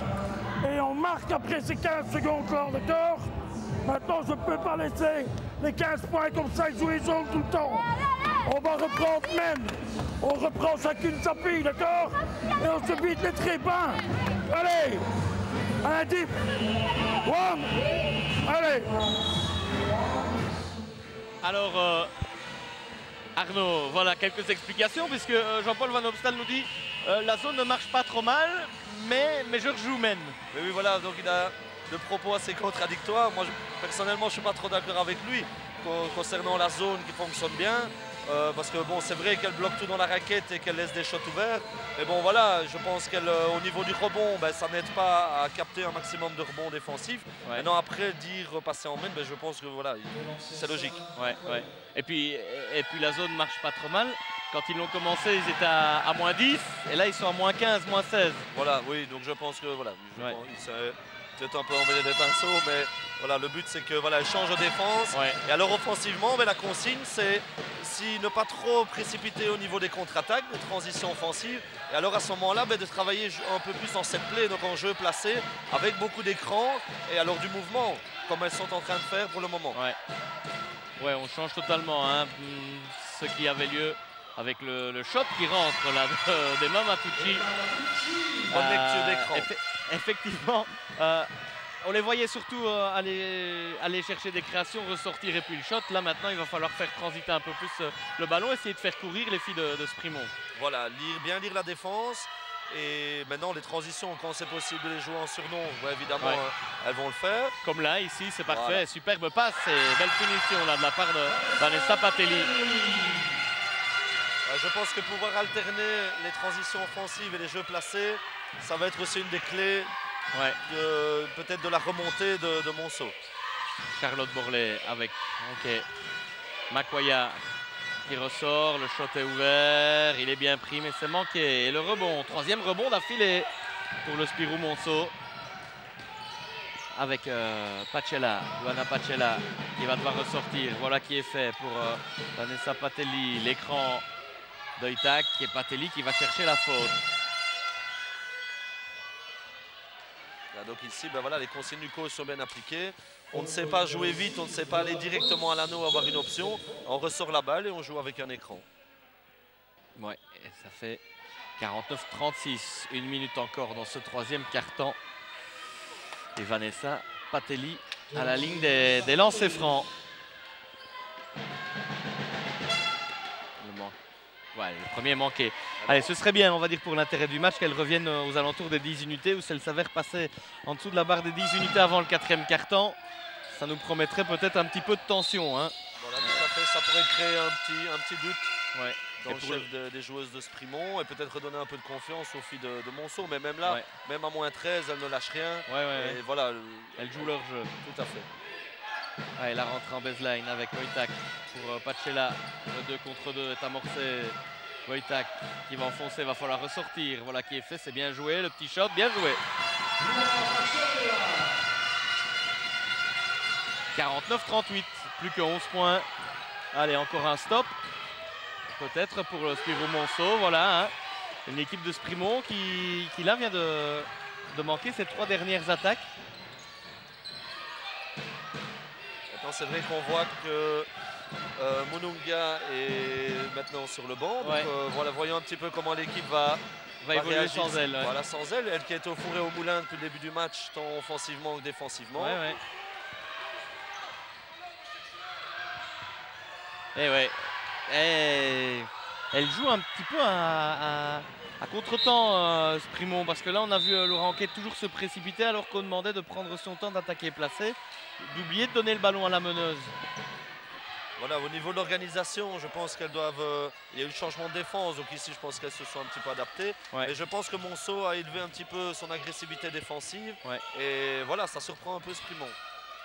Et on marque après ces 15 secondes corps de corps. Maintenant, je ne peux pas laisser les 15 points comme ça jouer zone tout le temps. On va reprendre même. On reprend chacune sa fille, d'accord? Et on se vide les trépas. Allez! Un dip! One! Allez! Alors, Arnaud, voilà quelques explications, puisque Jean-Paul Van Opstal nous dit la zone ne marche pas trop mal, mais je rejoue même. Mais oui, voilà, donc il a de propos assez contradictoires. Moi, personnellement, je ne suis pas trop d'accord avec lui concernant la zone qui fonctionne bien. Parce que bon, c'est vrai qu'elle bloque tout dans la raquette et qu'elle laisse des shots ouverts. Mais bon, voilà, je pense qu'au niveau du rebond, ben, ça n'aide pas à capter un maximum de rebonds défensifs. Ouais. Maintenant, après, dire passer en main, ben, je pense que voilà, c'est logique. Ouais, ouais. Et puis la zone ne marche pas trop mal. Quand ils l'ont commencé, ils étaient à moins 10. Et là, ils sont à moins 15, moins 16. Voilà, oui, donc je pense que voilà. Peut-être un peu emmêlé des pinceaux, mais voilà, le but c'est que voilà, elle change de défense. Ouais. Et alors offensivement, ben, la consigne c'est ne pas trop précipiter au niveau des contre-attaques, des transitions offensives. Et alors à ce moment-là, ben, de travailler un peu plus en set play, donc en jeu placé, avec beaucoup d'écrans et alors du mouvement, comme elles sont en train de faire pour le moment. Ouais, ouais, on change totalement hein, ce qui avait lieu avec le shot qui rentre là d'Emma Matucci. Bonne lecture d'écran. Effectivement, on les voyait surtout aller chercher des créations, ressortir et puis le shot. Là maintenant, il va falloir faire transiter un peu plus le ballon, essayer de faire courir les filles de Sprimont. Voilà, bien lire la défense. Et maintenant, les transitions, quand c'est possible de les jouer en surnom, ouais, évidemment, elles vont le faire. Comme là, ici, c'est parfait. Voilà. Superbe passe et belle finition là, de la part de Vanessa Patelli. Je pense que pouvoir alterner les transitions offensives et les jeux placés, ça va être aussi une des clés peut-être de la remontée de Monceau. Charlotte Borlée avec Makwaya qui ressort, le shot est ouvert, il est bien pris mais c'est manqué. Et le rebond, troisième rebond d'affilée pour le Spirou Monceau. Avec Pacella, Luana Pacella qui va devoir ressortir. Voilà qui est fait pour Vanessa Patelli. L'écran d'Oitak et Patelli qui va chercher la faute. Donc ici, ben voilà, les consignes du coach sont bien appliquées. On ne sait pas jouer vite, on ne sait pas aller directement à l'anneau, avoir une option. On ressort la balle et on joue avec un écran. Ouais, et ça fait 49-36. Une minute encore dans ce troisième quart-temps. Et Vanessa Patelli à la ligne des lancers francs. Ouais, le premier manqué. Allez, ce serait bien, on va dire, pour l'intérêt du match, qu'elle revienne aux alentours des 10 unités ou si elle s'avère passer en dessous de la barre des 10 unités avant le quatrième quart-temps. Ça nous promettrait peut-être un petit peu de tension. Hein. Voilà, tout à fait, ça pourrait créer un petit doute dans le chef des joueuses de Sprimont et peut-être redonner un peu de confiance aux filles de Monceau. Mais même là, même à moins 13, elles ne lâchent rien. Et voilà, elles jouent leur jeu. Tout à fait. Ouais, la rentrée en baseline avec Wojtak pour Pacella. Le 2 contre 2 est amorcé. Wojtak qui va enfoncer, va falloir ressortir. Voilà qui est fait, c'est bien joué. Le petit shot, bien joué. 49-38, plus que 11 points. Allez, encore un stop. Peut-être pour le Spirou Monceau. Voilà, hein. Une équipe de Sprimont qui là vient de manquer ses 3 dernières attaques. C'est vrai qu'on voit que Mununga est maintenant sur le banc. Donc voilà, voyons un petit peu comment l'équipe va évoluer réagir sans elle. Voilà, sans elle. Elle qui est au four et au moulin depuis le début du match, tant offensivement que défensivement. Et elle joue un petit peu à contre-temps, Sprimont, parce que là on a vu Laura Anquet toujours se précipiter alors qu'on demandait de prendre son temps d'attaquer placé, d'oublier de donner le ballon à la meneuse. Voilà, au niveau de l'organisation, je pense qu'elles doivent... il y a eu le changement de défense, donc ici je pense qu'elles se sont un petit peu adaptées. Ouais. Et je pense que Monceau a élevé un petit peu son agressivité défensive. Ouais. Et voilà, ça surprend un peu Sprimont.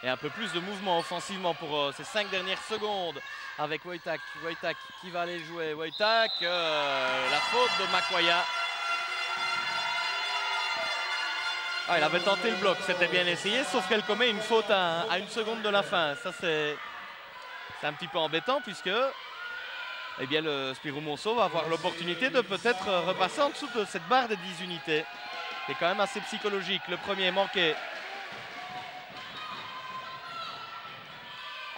Et un peu plus de mouvement offensivement pour ces 5 dernières secondes avec Wojtak. Wojtak qui va aller jouer. Wojtak, la faute de Makwaya. Ah, il avait tenté le bloc, c'était bien essayé, sauf qu'elle commet une faute à 1 seconde de la fin. Ça, c'est un petit peu embêtant puisque eh bien, le Spirou Monceau va avoir l'opportunité de peut-être repasser en dessous de cette barre des 10 unités. C'est quand même assez psychologique. Le premier est manqué.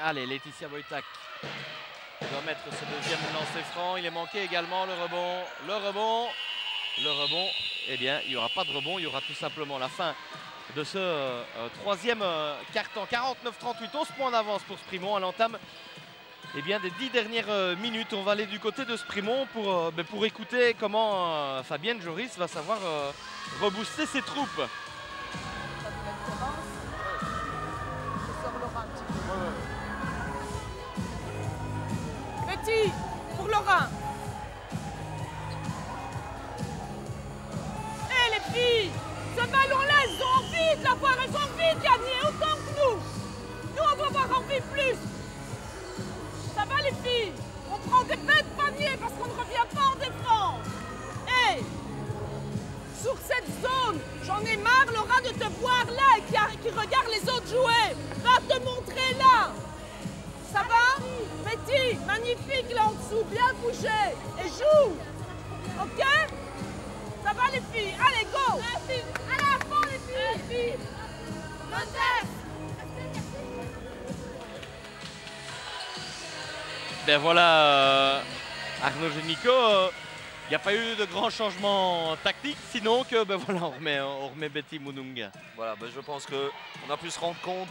Allez, Laetitia Wojtak doit mettre ce deuxième lancer franc. Il est manqué également le rebond. Le rebond. Eh bien, il n'y aura pas de rebond. Il y aura tout simplement la fin de ce troisième quart-temps. 49-38, 11 points d'avance pour Sprimont à l'entame eh bien, des 10 dernières minutes. On va aller du côté de Sprimont pour écouter comment Fabienne Joris va savoir rebooster ses troupes. Betty, pour Laurent. Hé les filles, ce ballon-là, elles ont envie de l'avoir, elles ont envie de gagner autant que nous. Nous, on doit avoir envie plus. Ça va les filles? On prend des bêtes paniers parce qu'on ne revient pas en défense. Hé, sur cette zone, j'en ai marre, Laura, de te voir là et qui regarde les autres jouer. Va te montrer là. Ça va? Betty, magnifique là en dessous, bien bougé. Et joue. Ok? Ça va les filles? Allez, go! Allez, à fond les filles! Ben voilà, Arnaud Génico, il n'y a pas eu de grands changements tactiques, sinon que ben voilà, on remet Betty Mununga. Voilà, ben je pense qu'on a pu se rendre compte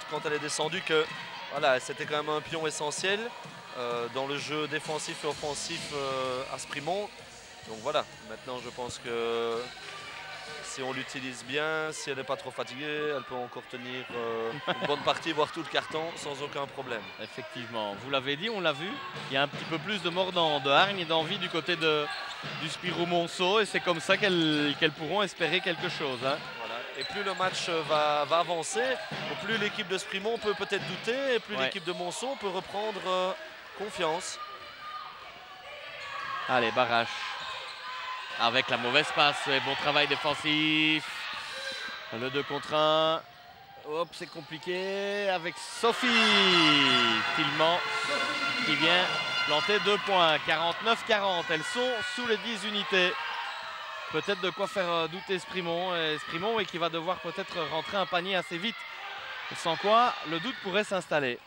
quand elle est descendue que voilà, c'était quand même un pion essentiel dans le jeu défensif et offensif à Sprimont. Donc voilà, maintenant je pense que si on l'utilise bien, si elle n'est pas trop fatiguée, elle peut encore tenir une bonne partie, voire tout le carton, sans aucun problème. Effectivement, vous l'avez dit, on l'a vu, il y a un petit peu plus de mordant, de hargne et d'envie du côté du Spirou Monceau, et c'est comme ça qu'elles pourront espérer quelque chose. Hein. Voilà. Et plus le match va avancer, plus l'équipe de Sprimont peut peut-être douter, et plus l'équipe de Monceau peut reprendre confiance. Allez, Barache. Avec la mauvaise passe et bon travail défensif. Le 2 contre 1. Hop, c'est compliqué. Avec Sophie Tillman qui vient planter 2 points. 49-40. Elles sont sous les 10 unités. Peut-être de quoi faire douter Sprimont. Et Sprimont qui va devoir peut-être rentrer un panier assez vite. Sans quoi, le doute pourrait s'installer.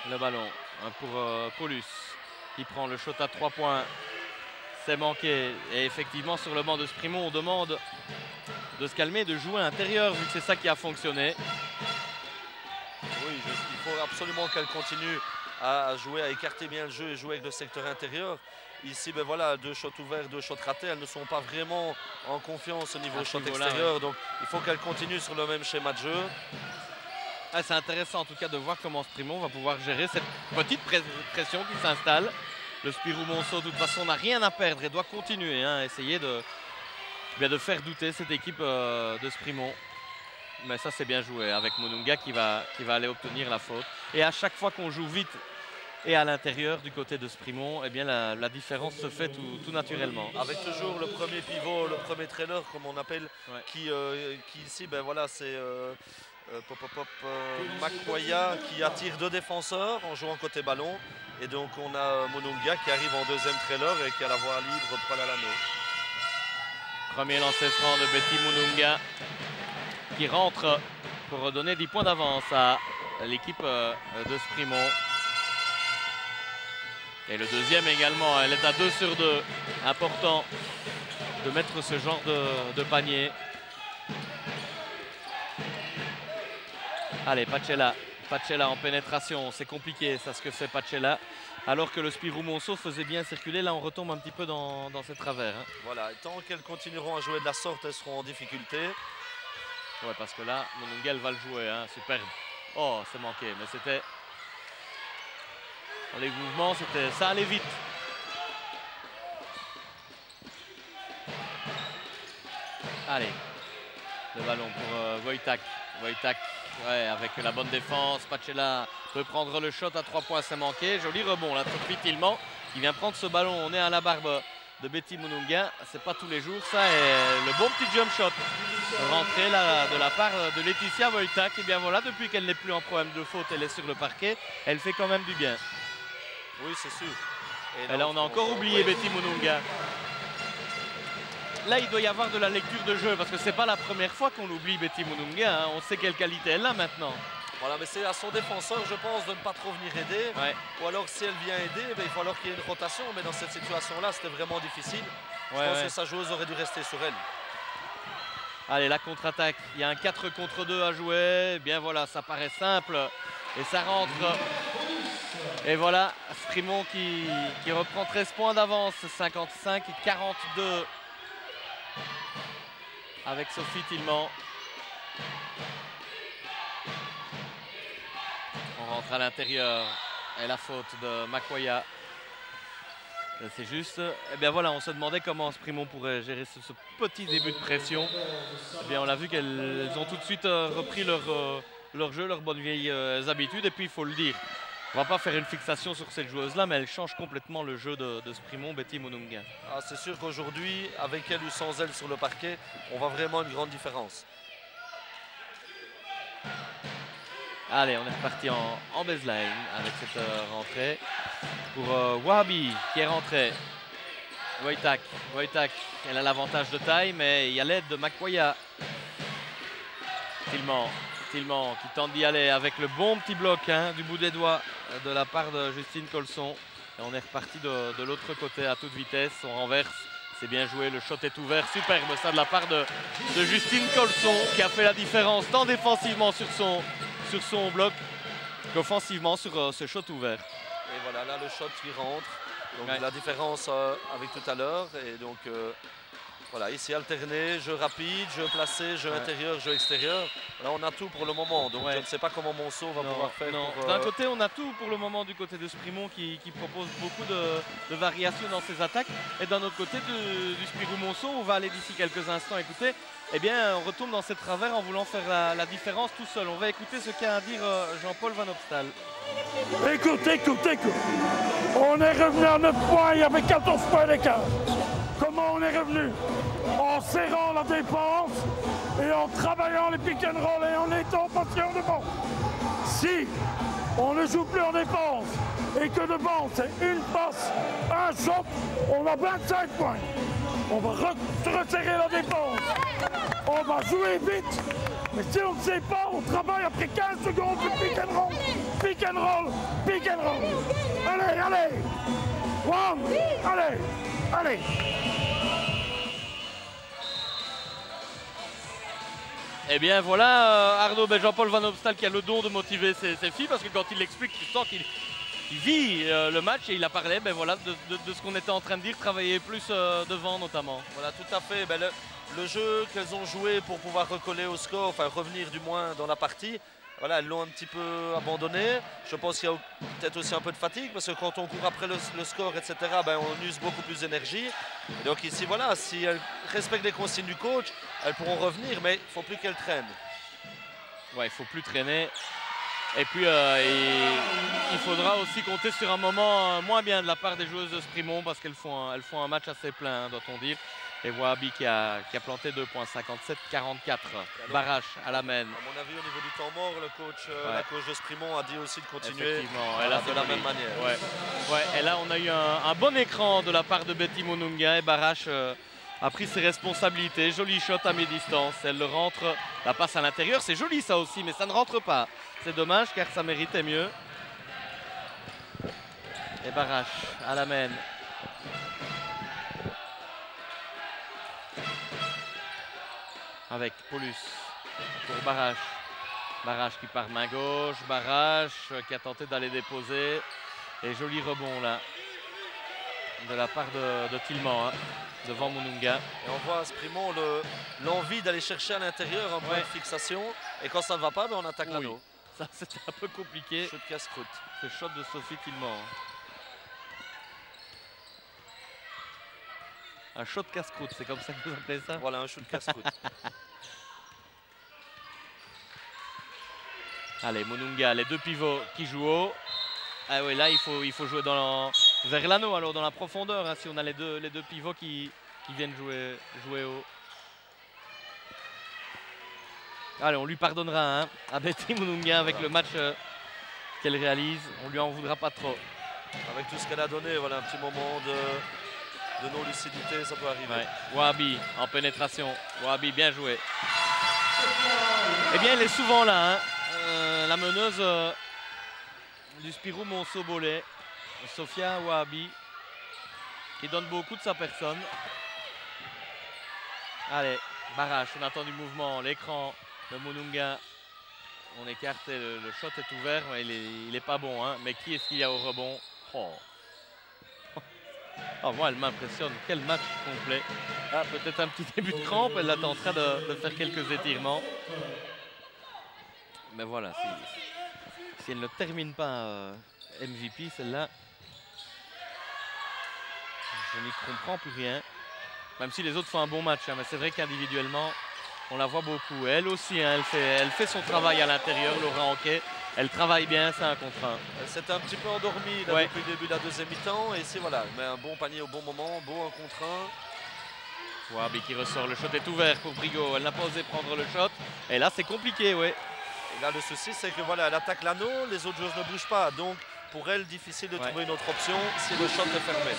Le ballon pour Paulus qui prend le shot à 3 points. C'est manqué. Et effectivement, sur le banc de Sprimont, on demande de se calmer, de jouer à l'intérieur, vu que c'est ça qui a fonctionné. Oui, il faut absolument qu'elle continue à jouer, à écarter bien le jeu et jouer avec le secteur intérieur. Ici, ben voilà, 2 shots ouverts, 2 shots ratés. Elles ne sont pas vraiment en confiance au niveau shot extérieur. Ouais. Donc, il faut qu'elle continue sur le même schéma de jeu. Ah, c'est intéressant en tout cas de voir comment Sprimont va pouvoir gérer cette petite pression qui s'installe. Le Spirou Monceau, de toute façon, n'a rien à perdre et doit continuer, hein, essayer de faire douter cette équipe de Sprimont. Mais ça, c'est bien joué avec Mununga qui va aller obtenir la faute. Et à chaque fois qu'on joue vite et à l'intérieur du côté de Sprimont, eh bien, la différence se fait tout naturellement. Avec toujours le premier pivot, le premier trailer, comme on appelle, ouais. qui ici, ben voilà, c'est Makwaya qui attire 2 défenseurs en jouant côté ballon. Et donc on a Mununga qui arrive en deuxième trailer et qui a la voie libre pour aller à l'anneau. Premier lancer franc de Betty Mununga qui rentre pour donner 10 points d'avance à l'équipe de Sprimont. Et le deuxième également, elle est à 2 sur 2. Important de mettre ce genre de panier. Allez, Pacella en pénétration, c'est compliqué ça ce que fait Pacella. Alors que le Spirou Monceau faisait bien circuler, là on retombe un petit peu dans ses travers. Hein. Voilà, et tant qu'elles continueront à jouer de la sorte, elles seront en difficulté. Ouais, parce que là, Mununga va le jouer, hein, superbe. Oh, c'est manqué, mais c'était... Dans les mouvements, ça allait vite. Allez, le ballon pour Wojtak. Wojtak, ouais, avec la bonne défense. Pacella peut prendre le shot à 3 points, c'est manqué. Joli rebond là, Sophie Tillman qui vient prendre ce ballon. On est à la barbe de Betty Mununga. C'est pas tous les jours ça. Et le bon petit jump shot rentré là de la part de Laetitia Wojtak. Et bien voilà, depuis qu'elle n'est plus en problème de faute, elle est sur le parquet. Elle fait quand même du bien. Oui, c'est sûr. Et là, on a encore oublié Betty Mununga. Là, il doit y avoir de la lecture de jeu parce que c'est pas la première fois qu'on oublie Betty Mununga. Hein. On sait quelle qualité elle a maintenant. Voilà, mais c'est à son défenseur, je pense, de ne pas trop venir aider. Ouais. Ou alors, si elle vient aider, il faut alors qu'il y ait une rotation. Mais dans cette situation-là, c'était vraiment difficile. Je pense que sa joueuse aurait dû rester sur elle. Allez, la contre-attaque. Il y a un 4 contre 2 à jouer. Bien voilà, ça paraît simple. Et ça rentre. Et voilà, Sprimont qui reprend 13 points d'avance. 55 et 42. Avec Sophie Tillman. On rentre à l'intérieur. Et la faute de Makoya. C'est juste. Eh bien voilà, on se demandait comment Sprimont pourrait gérer ce petit début de pression. Eh bien on l'a vu qu'elles ont tout de suite repris leur jeu, leurs bonnes vieilles habitudes. Et puis il faut le dire, on ne va pas faire une fixation sur cette joueuse-là, mais elle change complètement le jeu de Sprimont, Betty Mununga. Ah, c'est sûr qu'aujourd'hui, avec elle ou sans elle sur le parquet, on voit vraiment une grande différence. Allez, on est reparti en baseline avec cette rentrée pour Wahabi qui est rentré. Wojtak, elle a l'avantage de taille, mais il y a l'aide de Makoya. Tillman qui tente d'y aller avec le bon petit bloc du bout des doigts de la part de Justine Colson. Et on est reparti de l'autre côté à toute vitesse, on renverse. C'est bien joué, le shot est ouvert, superbe ça de la part de Justine Colson qui a fait la différence tant défensivement sur son bloc qu'offensivement sur ce shot ouvert. Et voilà, là le shot qui rentre, donc la différence avec tout à l'heure. Et donc voilà, ici alterné, jeu rapide, jeu placé, jeu intérieur, jeu extérieur. Là on a tout pour le moment, donc je ne sais pas comment Monceau va pouvoir faire. D'un côté on a tout pour le moment du côté de Sprimont qui propose beaucoup de variations dans ses attaques. Et d'un autre côté du Spirou Monceau, on va aller d'ici quelques instants écouter. Eh bien on retombe dans cette travers en voulant faire la différence tout seul. On va écouter ce qu'a à dire Jean-Paul Van Opstal. Écoute. On est revenu à 9 points, il y avait 14 points d'écart. Comment on est revenu? En serrant la défense et en travaillant les pick and roll et en étant patient devant. Si on ne joue plus en défense et que devant c'est une passe, un shot, on a 25 points. On va resserrer la défense. On va jouer vite. Mais si on ne sait pas, on travaille après 15 secondes de pick and roll. Pick and roll, pick and roll. Allez. One, allez. Eh bien voilà Arnaud, Jean-Paul Van Opstal qui a le don de motiver ses filles parce que quand il l'explique, tu sens qu'il vit le match et il a parlé de ce qu'on était en train de dire, travailler plus devant notamment. Voilà, tout à fait. Le jeu qu'elles ont joué pour pouvoir recoller au score, enfin revenir du moins dans la partie, voilà, elles l'ont un petit peu abandonné. Je pense qu'il y a peut-être aussi un peu de fatigue parce que quand on court après le score, etc., on use beaucoup plus d'énergie. Et donc ici, voilà, si elles respectent les consignes du coach, elles pourront revenir, mais il ne faut plus qu'elles traînent. Ouais, il ne faut plus traîner. Et puis, il faudra aussi compter sur un moment moins bien de la part des joueuses de Sprimont parce qu'elles font un match assez plein, doit-on dire. Et Wahabi qui a planté 2 points, 57-44. Barrache à la main. À mon avis, au niveau du temps mort, la coach de Sprimont a dit aussi de continuer de la même manière. Ouais. Et là, on a eu un bon écran de la part de Betty Mununga et Barrache a pris ses responsabilités. Joli shot à mi-distance. Elle le rentre. La passe à l'intérieur, c'est joli ça aussi, mais ça ne rentre pas. C'est dommage car ça méritait mieux. Et Barrache à la main. Avec Paulus pour Barrache. Barrache qui part main gauche. Barrache qui a tenté d'aller déposer. Et joli rebond là de la part de Tillman devant Mununga. Et on voit à Sprimont l'envie d'aller chercher à l'intérieur un point de fixation. Et quand ça ne va pas, on attaque l'anneau. Ça, c'était un peu compliqué. Shot casse-croûte. C'est shot de Sophie Tillman. Un shot casse-croûte, c'est comme ça que vous appelez ça? Voilà, un shot casse-croûte. Allez, Mununga, les deux pivots qui jouent haut. Ah oui, là, il faut jouer vers l'anneau, alors dans la profondeur, hein, si on a les deux pivots qui viennent jouer haut. Allez, on lui pardonnera hein, à Betty Mununga avec le match qu'elle réalise. On lui en voudra pas trop. Avec tout ce qu'elle a donné, voilà, un petit moment de non-lucidité, ça peut arriver. Ouais. Wahabi en pénétration. Wahabi, bien joué. Eh bien, elle est souvent là, hein. La meneuse du Spirou Monceau-Bollay, Sophia Wahabi, qui donne beaucoup de sa personne. Allez, barrage, on attend du mouvement, l'écran de Mununga. On écarte, le shot est ouvert, mais il est pas bon. Hein. Mais qui est-ce qu'il y a au rebond? Oh. Oh, moi, elle m'impressionne. Quel match complet. Ah, peut-être un petit début de crampe. Elle est en train de faire quelques étirements. Mais voilà, si elle ne termine pas MVP, celle-là, je n'y comprends plus rien. Même si les autres font un bon match. Hein, mais c'est vrai qu'individuellement, on la voit beaucoup. Elle aussi, hein, elle fait son travail à l'intérieur, Laura Anquet. Elle travaille bien, c'est un contre un. Elle s'était un petit peu endormie là, depuis le début de la deuxième mi-temps. Et c'est voilà, elle met un bon panier au bon moment, beau un contre un. Wahabi qui ressort, le shot est ouvert pour Brigot. Elle n'a pas osé prendre le shot. Et là, c'est compliqué, ouais. Et là, le souci, c'est que voilà, elle attaque l'anneau, les autres joueuses ne bougent pas. Donc, pour elle, difficile de trouver une autre option si le shot est fermé.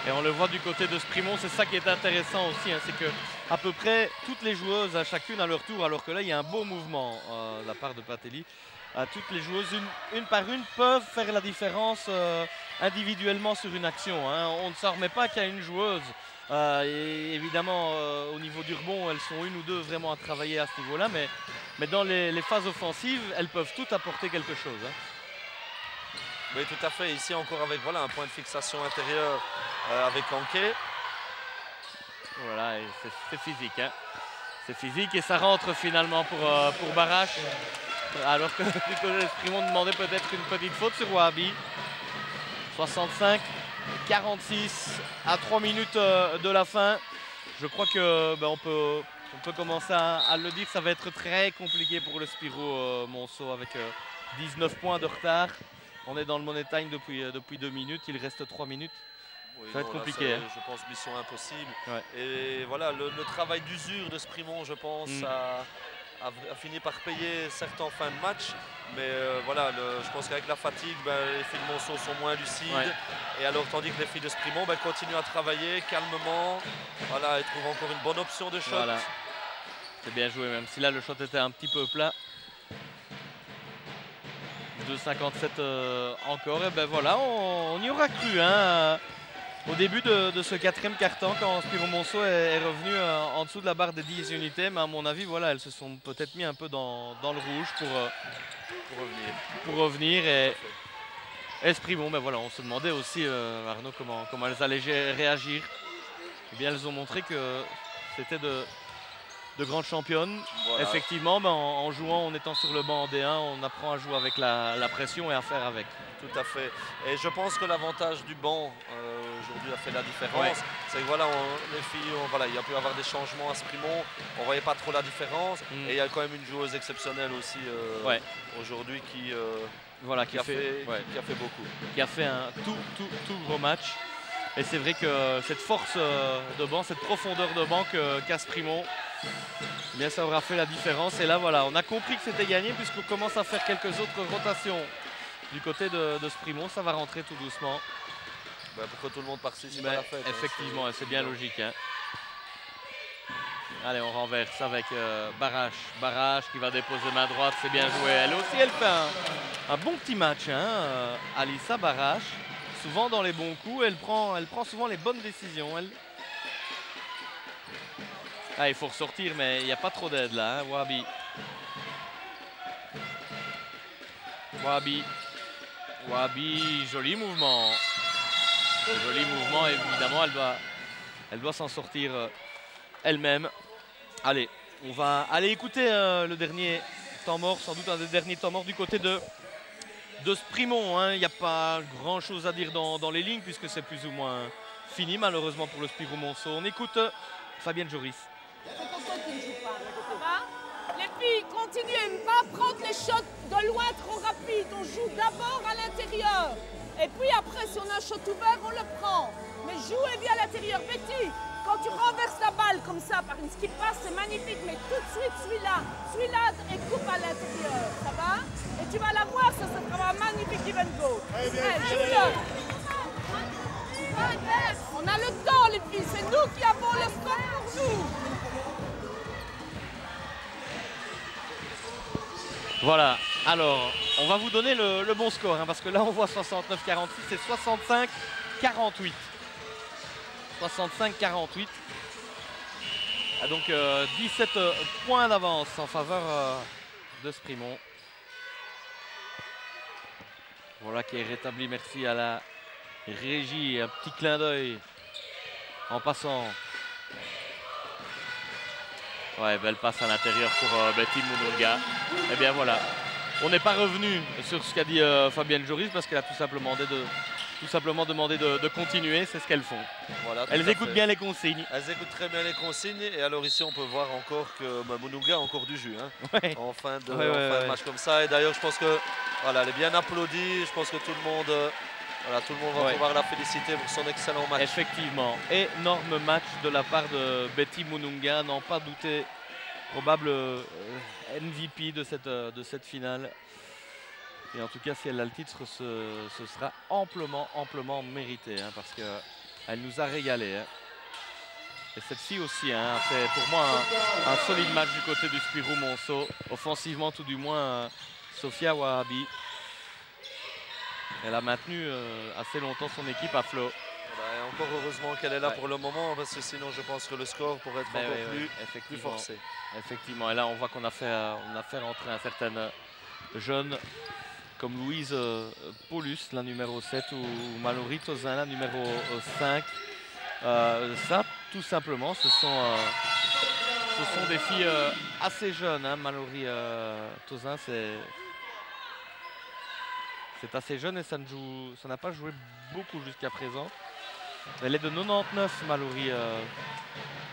Et on le voit du côté de Sprimont, c'est ça qui est intéressant aussi, hein, c'est que à peu près toutes les joueuses, à chacune à leur tour, alors que là, il y a un beau mouvement de la part de Patelli. Toutes les joueuses, une par une, peuvent faire la différence individuellement sur une action. Hein. On ne s'en remet pas qu'il y a une joueuse. Et évidemment, au niveau du rebond, elles sont une ou deux vraiment à travailler à ce niveau-là. Mais dans les phases offensives, elles peuvent toutes apporter quelque chose. Hein. Oui, tout à fait. Ici, encore avec voilà, un point de fixation intérieur avec Anquet. Voilà, c'est physique. Hein. C'est physique et ça rentre finalement pour Barache. Alors que Nicolas Sprimont demandait peut-être une petite faute sur Wahabi. 65-46 à 3 minutes de la fin. Je crois que on peut commencer à le dire. Ça va être très compliqué pour le Spirou Monceau avec 19 points de retard. On est dans le Money Time depuis 2 minutes. Il reste 3 minutes. Oui, ça va être compliqué. Hein. Je pense mission impossible. Ouais. Et voilà, le travail d'usure de Sprimont, je pense, a fini par payer certes en fin de match. Mais voilà, je pense qu'avec la fatigue, les filles de Monceau sont moins lucides. Ouais. Et alors, tandis que les filles de Sprimont continuent à travailler calmement. Voilà, et trouvent encore une bonne option de shot. Voilà. C'est bien joué, même si là, le shot était un petit peu plat. 2,57 encore. Et ben voilà, on y aura cru. Hein, au début de ce quatrième quart-temps, quand Spirou Monceau est revenu en dessous de la barre des 10 unités, mais à mon avis, voilà, elles se sont peut-être mis un peu dans le rouge pour revenir. Et Sprimont, ben voilà, on se demandait aussi, Arnaud, comment elles allaient réagir. Eh bien, elles ont montré que c'était de grandes championnes. Voilà. Effectivement, en jouant, en étant sur le banc en D1, on apprend à jouer avec la pression et à faire avec. Tout à fait. Et je pense que l'avantage du banc aujourd'hui a fait la différence. Ouais. C'est que voilà, les filles, il y a pu avoir des changements à Sprimont. On ne voyait pas trop la différence. Et il y a quand même une joueuse exceptionnelle aussi aujourd'hui qui a fait beaucoup. Qui a fait un tout gros match. Et c'est vrai que cette force de banc, cette profondeur de banc qu'a Sprimont, eh bien ça aura fait la différence. Et là voilà, on a compris que c'était gagné puisqu'on commence à faire quelques autres rotations du côté de Sprimont. Ça va rentrer tout doucement. Pour que tout le monde participe à la fête. Effectivement, c'est bien logique. Hein. Allez, on renverse avec Barache. Barache qui va déposer main droite, c'est bien joué. Elle aussi, elle fait un bon petit match. Hein. Alissa Barache, souvent dans les bons coups, elle prend souvent les bonnes décisions. Ah, il faut ressortir, mais il n'y a pas trop d'aide là. Hein. Wahabi. Wahabi, joli mouvement. Joli mouvement, évidemment, elle doit s'en sortir elle-même. Allez, on va aller écouter le dernier temps mort, sans doute un des derniers temps morts du côté de Sprimont. Hein. Il n'y a pas grand chose à dire dans les lignes puisque c'est plus ou moins fini malheureusement pour le Spirou Monceau. On écoute Fabienne Joris. C'est pour toi qui ne joue pas, ça va? Les filles, continuez, ne pas prendre les shots de loin trop rapides. On joue d'abord à l'intérieur. Et puis après, si on a un shot ouvert, on le prend. Mais jouez bien à l'intérieur. Betty, quand tu renverses la balle comme ça par une skip pass, c'est magnifique. Mais tout de suite, suis-là et coupe à l'intérieur. Ça va? Et tu vas la voir, ça sera un magnifique give and go. Joue-le. On a le temps, les filles. C'est nous qui avons le score pour nous. Voilà, alors on va vous donner le bon score hein, parce que là on voit 69-46 et 65-48. 65-48. Ah, donc 17 points d'avance en faveur de Sprimont. Voilà qui est rétabli, merci à la régie. Un petit clin d'œil en passant. Ouais, belle passe à l'intérieur pour Betty Mununga. Eh bien voilà, on n'est pas revenu sur ce qu'a dit Fabienne Joris parce qu'elle a tout simplement demandé de continuer, c'est ce qu'elles font. Voilà, elles écoutent bien les consignes. Elles écoutent très bien les consignes et alors ici on peut voir encore que Mununga a encore du jus hein, ouais. en fin de match comme ça. Et d'ailleurs je pense que voilà, elle est bien applaudie, je pense que tout le monde... Voilà, tout le monde va pouvoir la féliciter pour son excellent match. Effectivement, énorme match de la part de Betty Mununga, n'en pas douter, probable MVP de cette finale. Et en tout cas, si elle a le titre, ce sera amplement mérité, hein, parce qu'elle nous a régalé. Hein. Et cette fille aussi hein, a fait pour moi un solide match du côté du Spirou Monceau, offensivement tout du moins, Sophia Wahabi. Elle a maintenu assez longtemps son équipe à flot. Voilà, et encore heureusement qu'elle est là pour le moment, parce que sinon je pense que le score pourrait être encore plus forcé. Effectivement, et là on voit qu'on a fait rentrer un certain jeune comme Louise Paulus, la numéro 7, ou Mallory Tozin, la numéro 5. Ça, tout simplement, ce sont des filles assez jeunes. Hein. Mallory Tozin, c'est assez jeune et ça n'a pas joué beaucoup jusqu'à présent. Elle est de 99, Mallory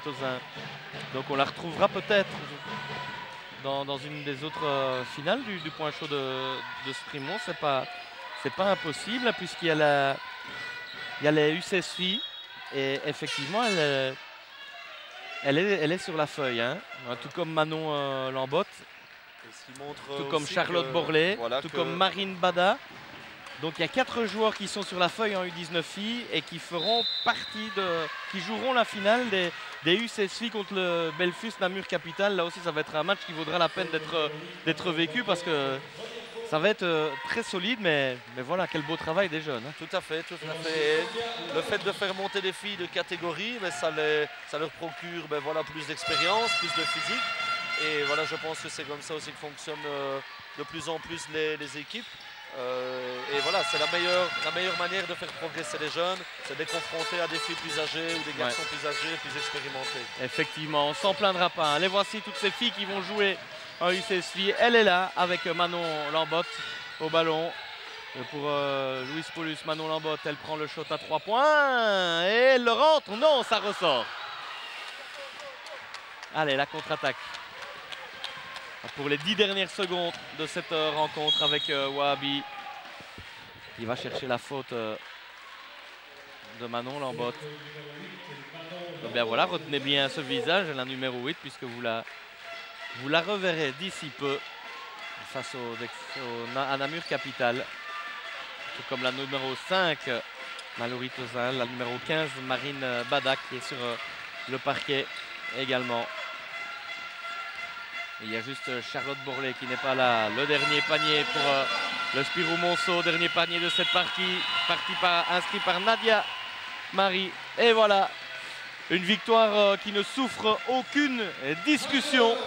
Tozin. Donc on la retrouvera peut-être dans une des autres finales du point chaud de Sprimont. C'est pas impossible puisqu'il y a les UCSFI et effectivement elle est sur la feuille. Hein. Tout comme Manon Lambotte. Tout comme Charlotte Borlé, voilà, tout comme Marine Bada. Donc il y a 4 joueurs qui sont sur la feuille en U19 filles et qui feront partie qui joueront la finale des U16 contre le Belfus Namur Capital. Là aussi ça va être un match qui vaudra la peine d'être vécu parce que ça va être très solide, mais voilà, quel beau travail des jeunes. Hein. Tout à fait, tout à fait. Et le fait de faire monter des filles de catégorie, ça leur procure voilà, plus d'expérience, plus de physique. Et voilà, je pense que c'est comme ça aussi que fonctionnent de plus en plus les équipes. Et voilà, c'est la meilleure manière de faire progresser les jeunes, c'est de les confronter à des filles plus âgées ou des garçons plus âgés, plus expérimentés. Effectivement, on ne s'en plaindra pas. Hein. Les voici toutes ces filles qui vont jouer en UCSFI. Elle est là avec Manon Lambotte au ballon. Et pour Louise Paulus, Manon Lambotte, elle prend le shot à 3 points. Et elle le rentre. Non, ça ressort. Allez, la contre-attaque. Pour les 10 dernières secondes de cette rencontre avec Wahabi. Il va chercher la faute de Manon Lambotte. Donc bien voilà, retenez bien ce visage, la numéro 8, puisque vous la reverrez d'ici peu face à Namur Capital. Tout comme la numéro 5, Mallory Tozin, la numéro 15, Marine Badak, qui est sur le parquet également. Il y a juste Charlotte Borlé qui n'est pas là. Le dernier panier pour le Spirou Monceau. Dernier panier de cette partie. Inscrit par Nadia Marie. Et voilà, une victoire qui ne souffre aucune discussion.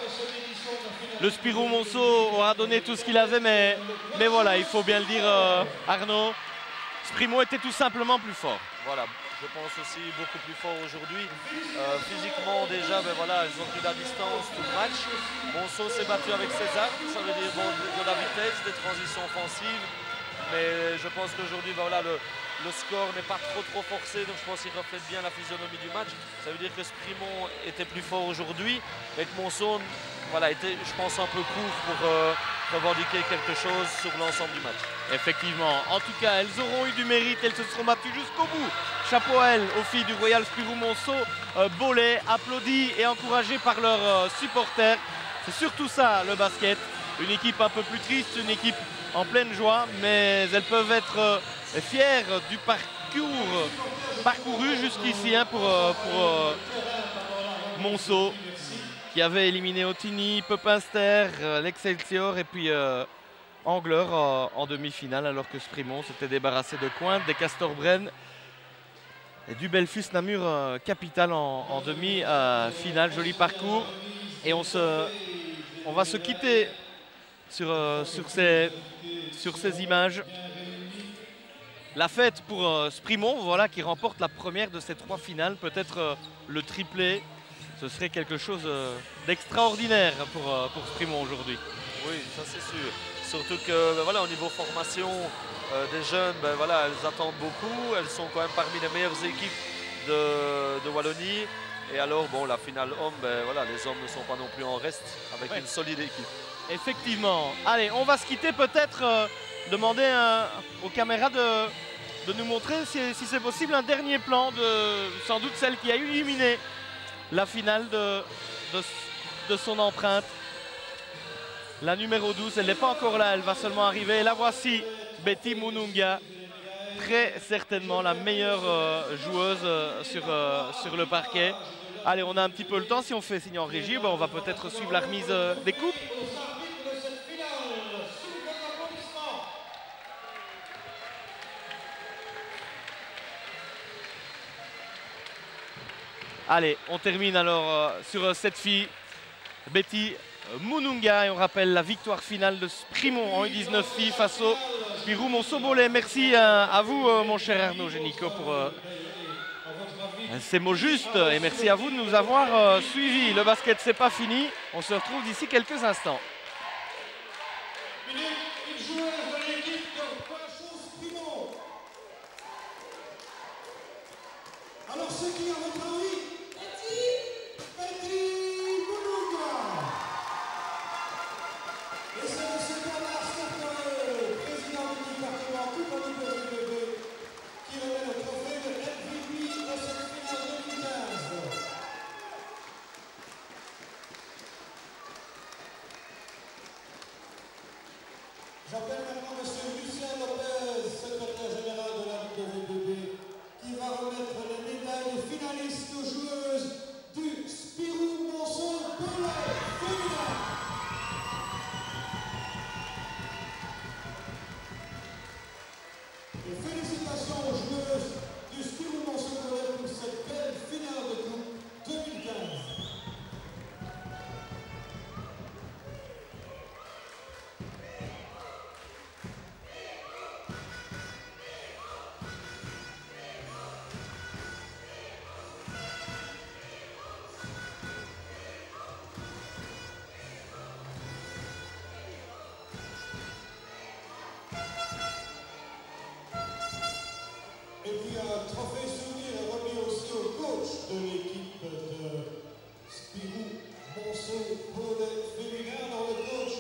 Le Spirou Monceau aura donné tout ce qu'il avait, mais voilà, il faut bien le dire, Arnaud. Sprimont était tout simplement plus fort. Voilà, je pense aussi beaucoup plus fort aujourd'hui. Physiquement déjà, ben voilà, ils ont pris la distance tout le match. Monceau s'est battu avec ses armes, ça veut dire bon, de la vitesse, des transitions offensives. Mais je pense qu'aujourd'hui, ben voilà, le score n'est pas trop forcé, donc je pense qu'il reflète bien la physionomie du match. Ça veut dire que Sprimont était plus fort aujourd'hui, et que Monceau voilà, était, je pense, un peu court pour revendiquer quelque chose sur l'ensemble du match. Effectivement, en tout cas, elles auront eu du mérite, elles se seront battues jusqu'au bout. Chapeau à elles, aux filles du Royal Spirou Monceau, Bollé, applaudis et encouragées par leurs supporters. C'est surtout ça le basket, une équipe un peu plus triste, une équipe en pleine joie, mais elles peuvent être fières du parcours parcouru jusqu'ici pour Monceau, qui avait éliminé Ottigny, Pepinster, l'Excelsior et puis Angler en demi-finale, alors que Sprimont s'était débarrassé de Cointe, des Castorbrennes et du Belfus Namur Capital en demi-finale. Joli parcours. Et on va se quitter sur ces images. La fête pour Sprimont, voilà, qui remporte la première de ces 3 finales, peut-être le triplé. Ce serait quelque chose d'extraordinaire pour Sprimont aujourd'hui. Oui, ça c'est sûr. Surtout que ben voilà, au niveau formation des jeunes, ben voilà, elles attendent beaucoup. Elles sont quand même parmi les meilleures équipes de Wallonie. Et alors, bon, la finale homme, ben voilà, les hommes ne sont pas non plus en reste avec une solide équipe. Effectivement. Allez, on va se quitter, peut-être demander aux caméras de nous montrer, si c'est possible, un dernier plan de sans doute celle qui a éliminé la finale de son empreinte. La numéro 12, elle n'est pas encore là, elle va seulement arriver. La voici, Betty Mununga, très certainement la meilleure joueuse sur le parquet. Allez, on a un petit peu le temps, si on fait signe en régie, ben on va peut-être suivre la remise des coupes. Allez, on termine alors sur cette fille, Betty Mununga, et on rappelle la victoire finale de Sprimont en U19 filles face au Spirou Monceau-Bollé. Merci à vous, mon cher Arnaud Génico, pour ces mots justes, et merci à vous de nous avoir suivis. Le basket, c'est pas fini, on se retrouve d'ici quelques instants. Alors ceux qui ont votre envie, Betty Mununga. Et c'est M. Bernard Serpent, président du département Coupe en WBB, qui remet le trophée de MVP de cette finale 2015. J'appelle maintenant M. Lucien Lopez, secrétaire général de la WBB, qui va remettre les médailles finalistes aux joueuses du Spirou Monceau-Bollé féminin. Et félicitations aux joueuses du Spirou Monceau-Bollé pour cette belle finale de coupe 2015. Et puis un trophée souvenir remis aussi au coach de l'équipe de Spirou Monceau-Bollé féminin. Alors le coach,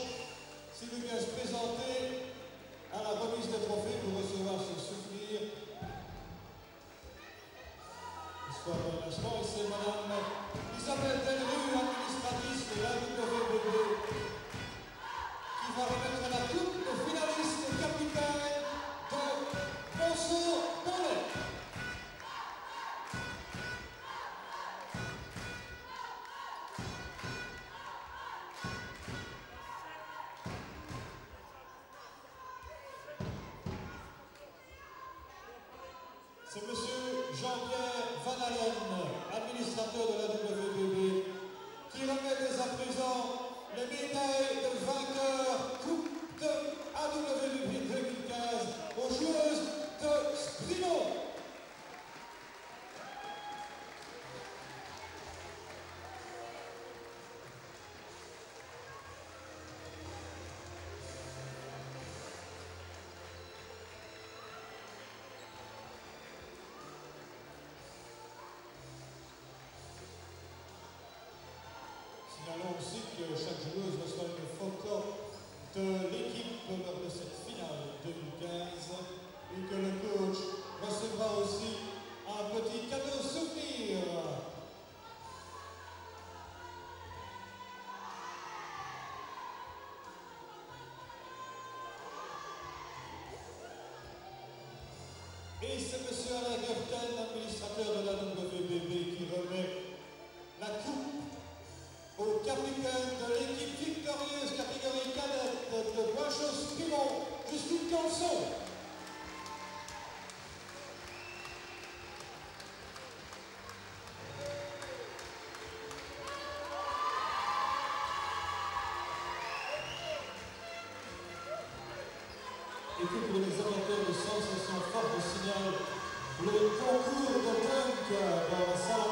s'il veut bien se présenter à la remise des trophées pour recevoir ce souvenir. Histoire d'un instant, c'est Madame Isabelle Delru, administratrice de la WBB, qui va remettre la coupe au finaliste capitaine de Monceau-Bollé. C'est M. Jean-Pierre Van Allen, administrateur de la WBB, que chaque joueuse reçoit une photo de l'équipe lors de cette finale 2015 et que le coach recevra aussi un petit cadeau souvenir. Et c'est M. Alain Gerten, administrateur de la WBB, qui remet la coupe au capitaine de l'équipe victorieuse catégorie cadette de Bois-Chausse-Pimont, Justine Canson. Et puis pour les amateurs de sensation forte, je signale le concours de punk dans la salle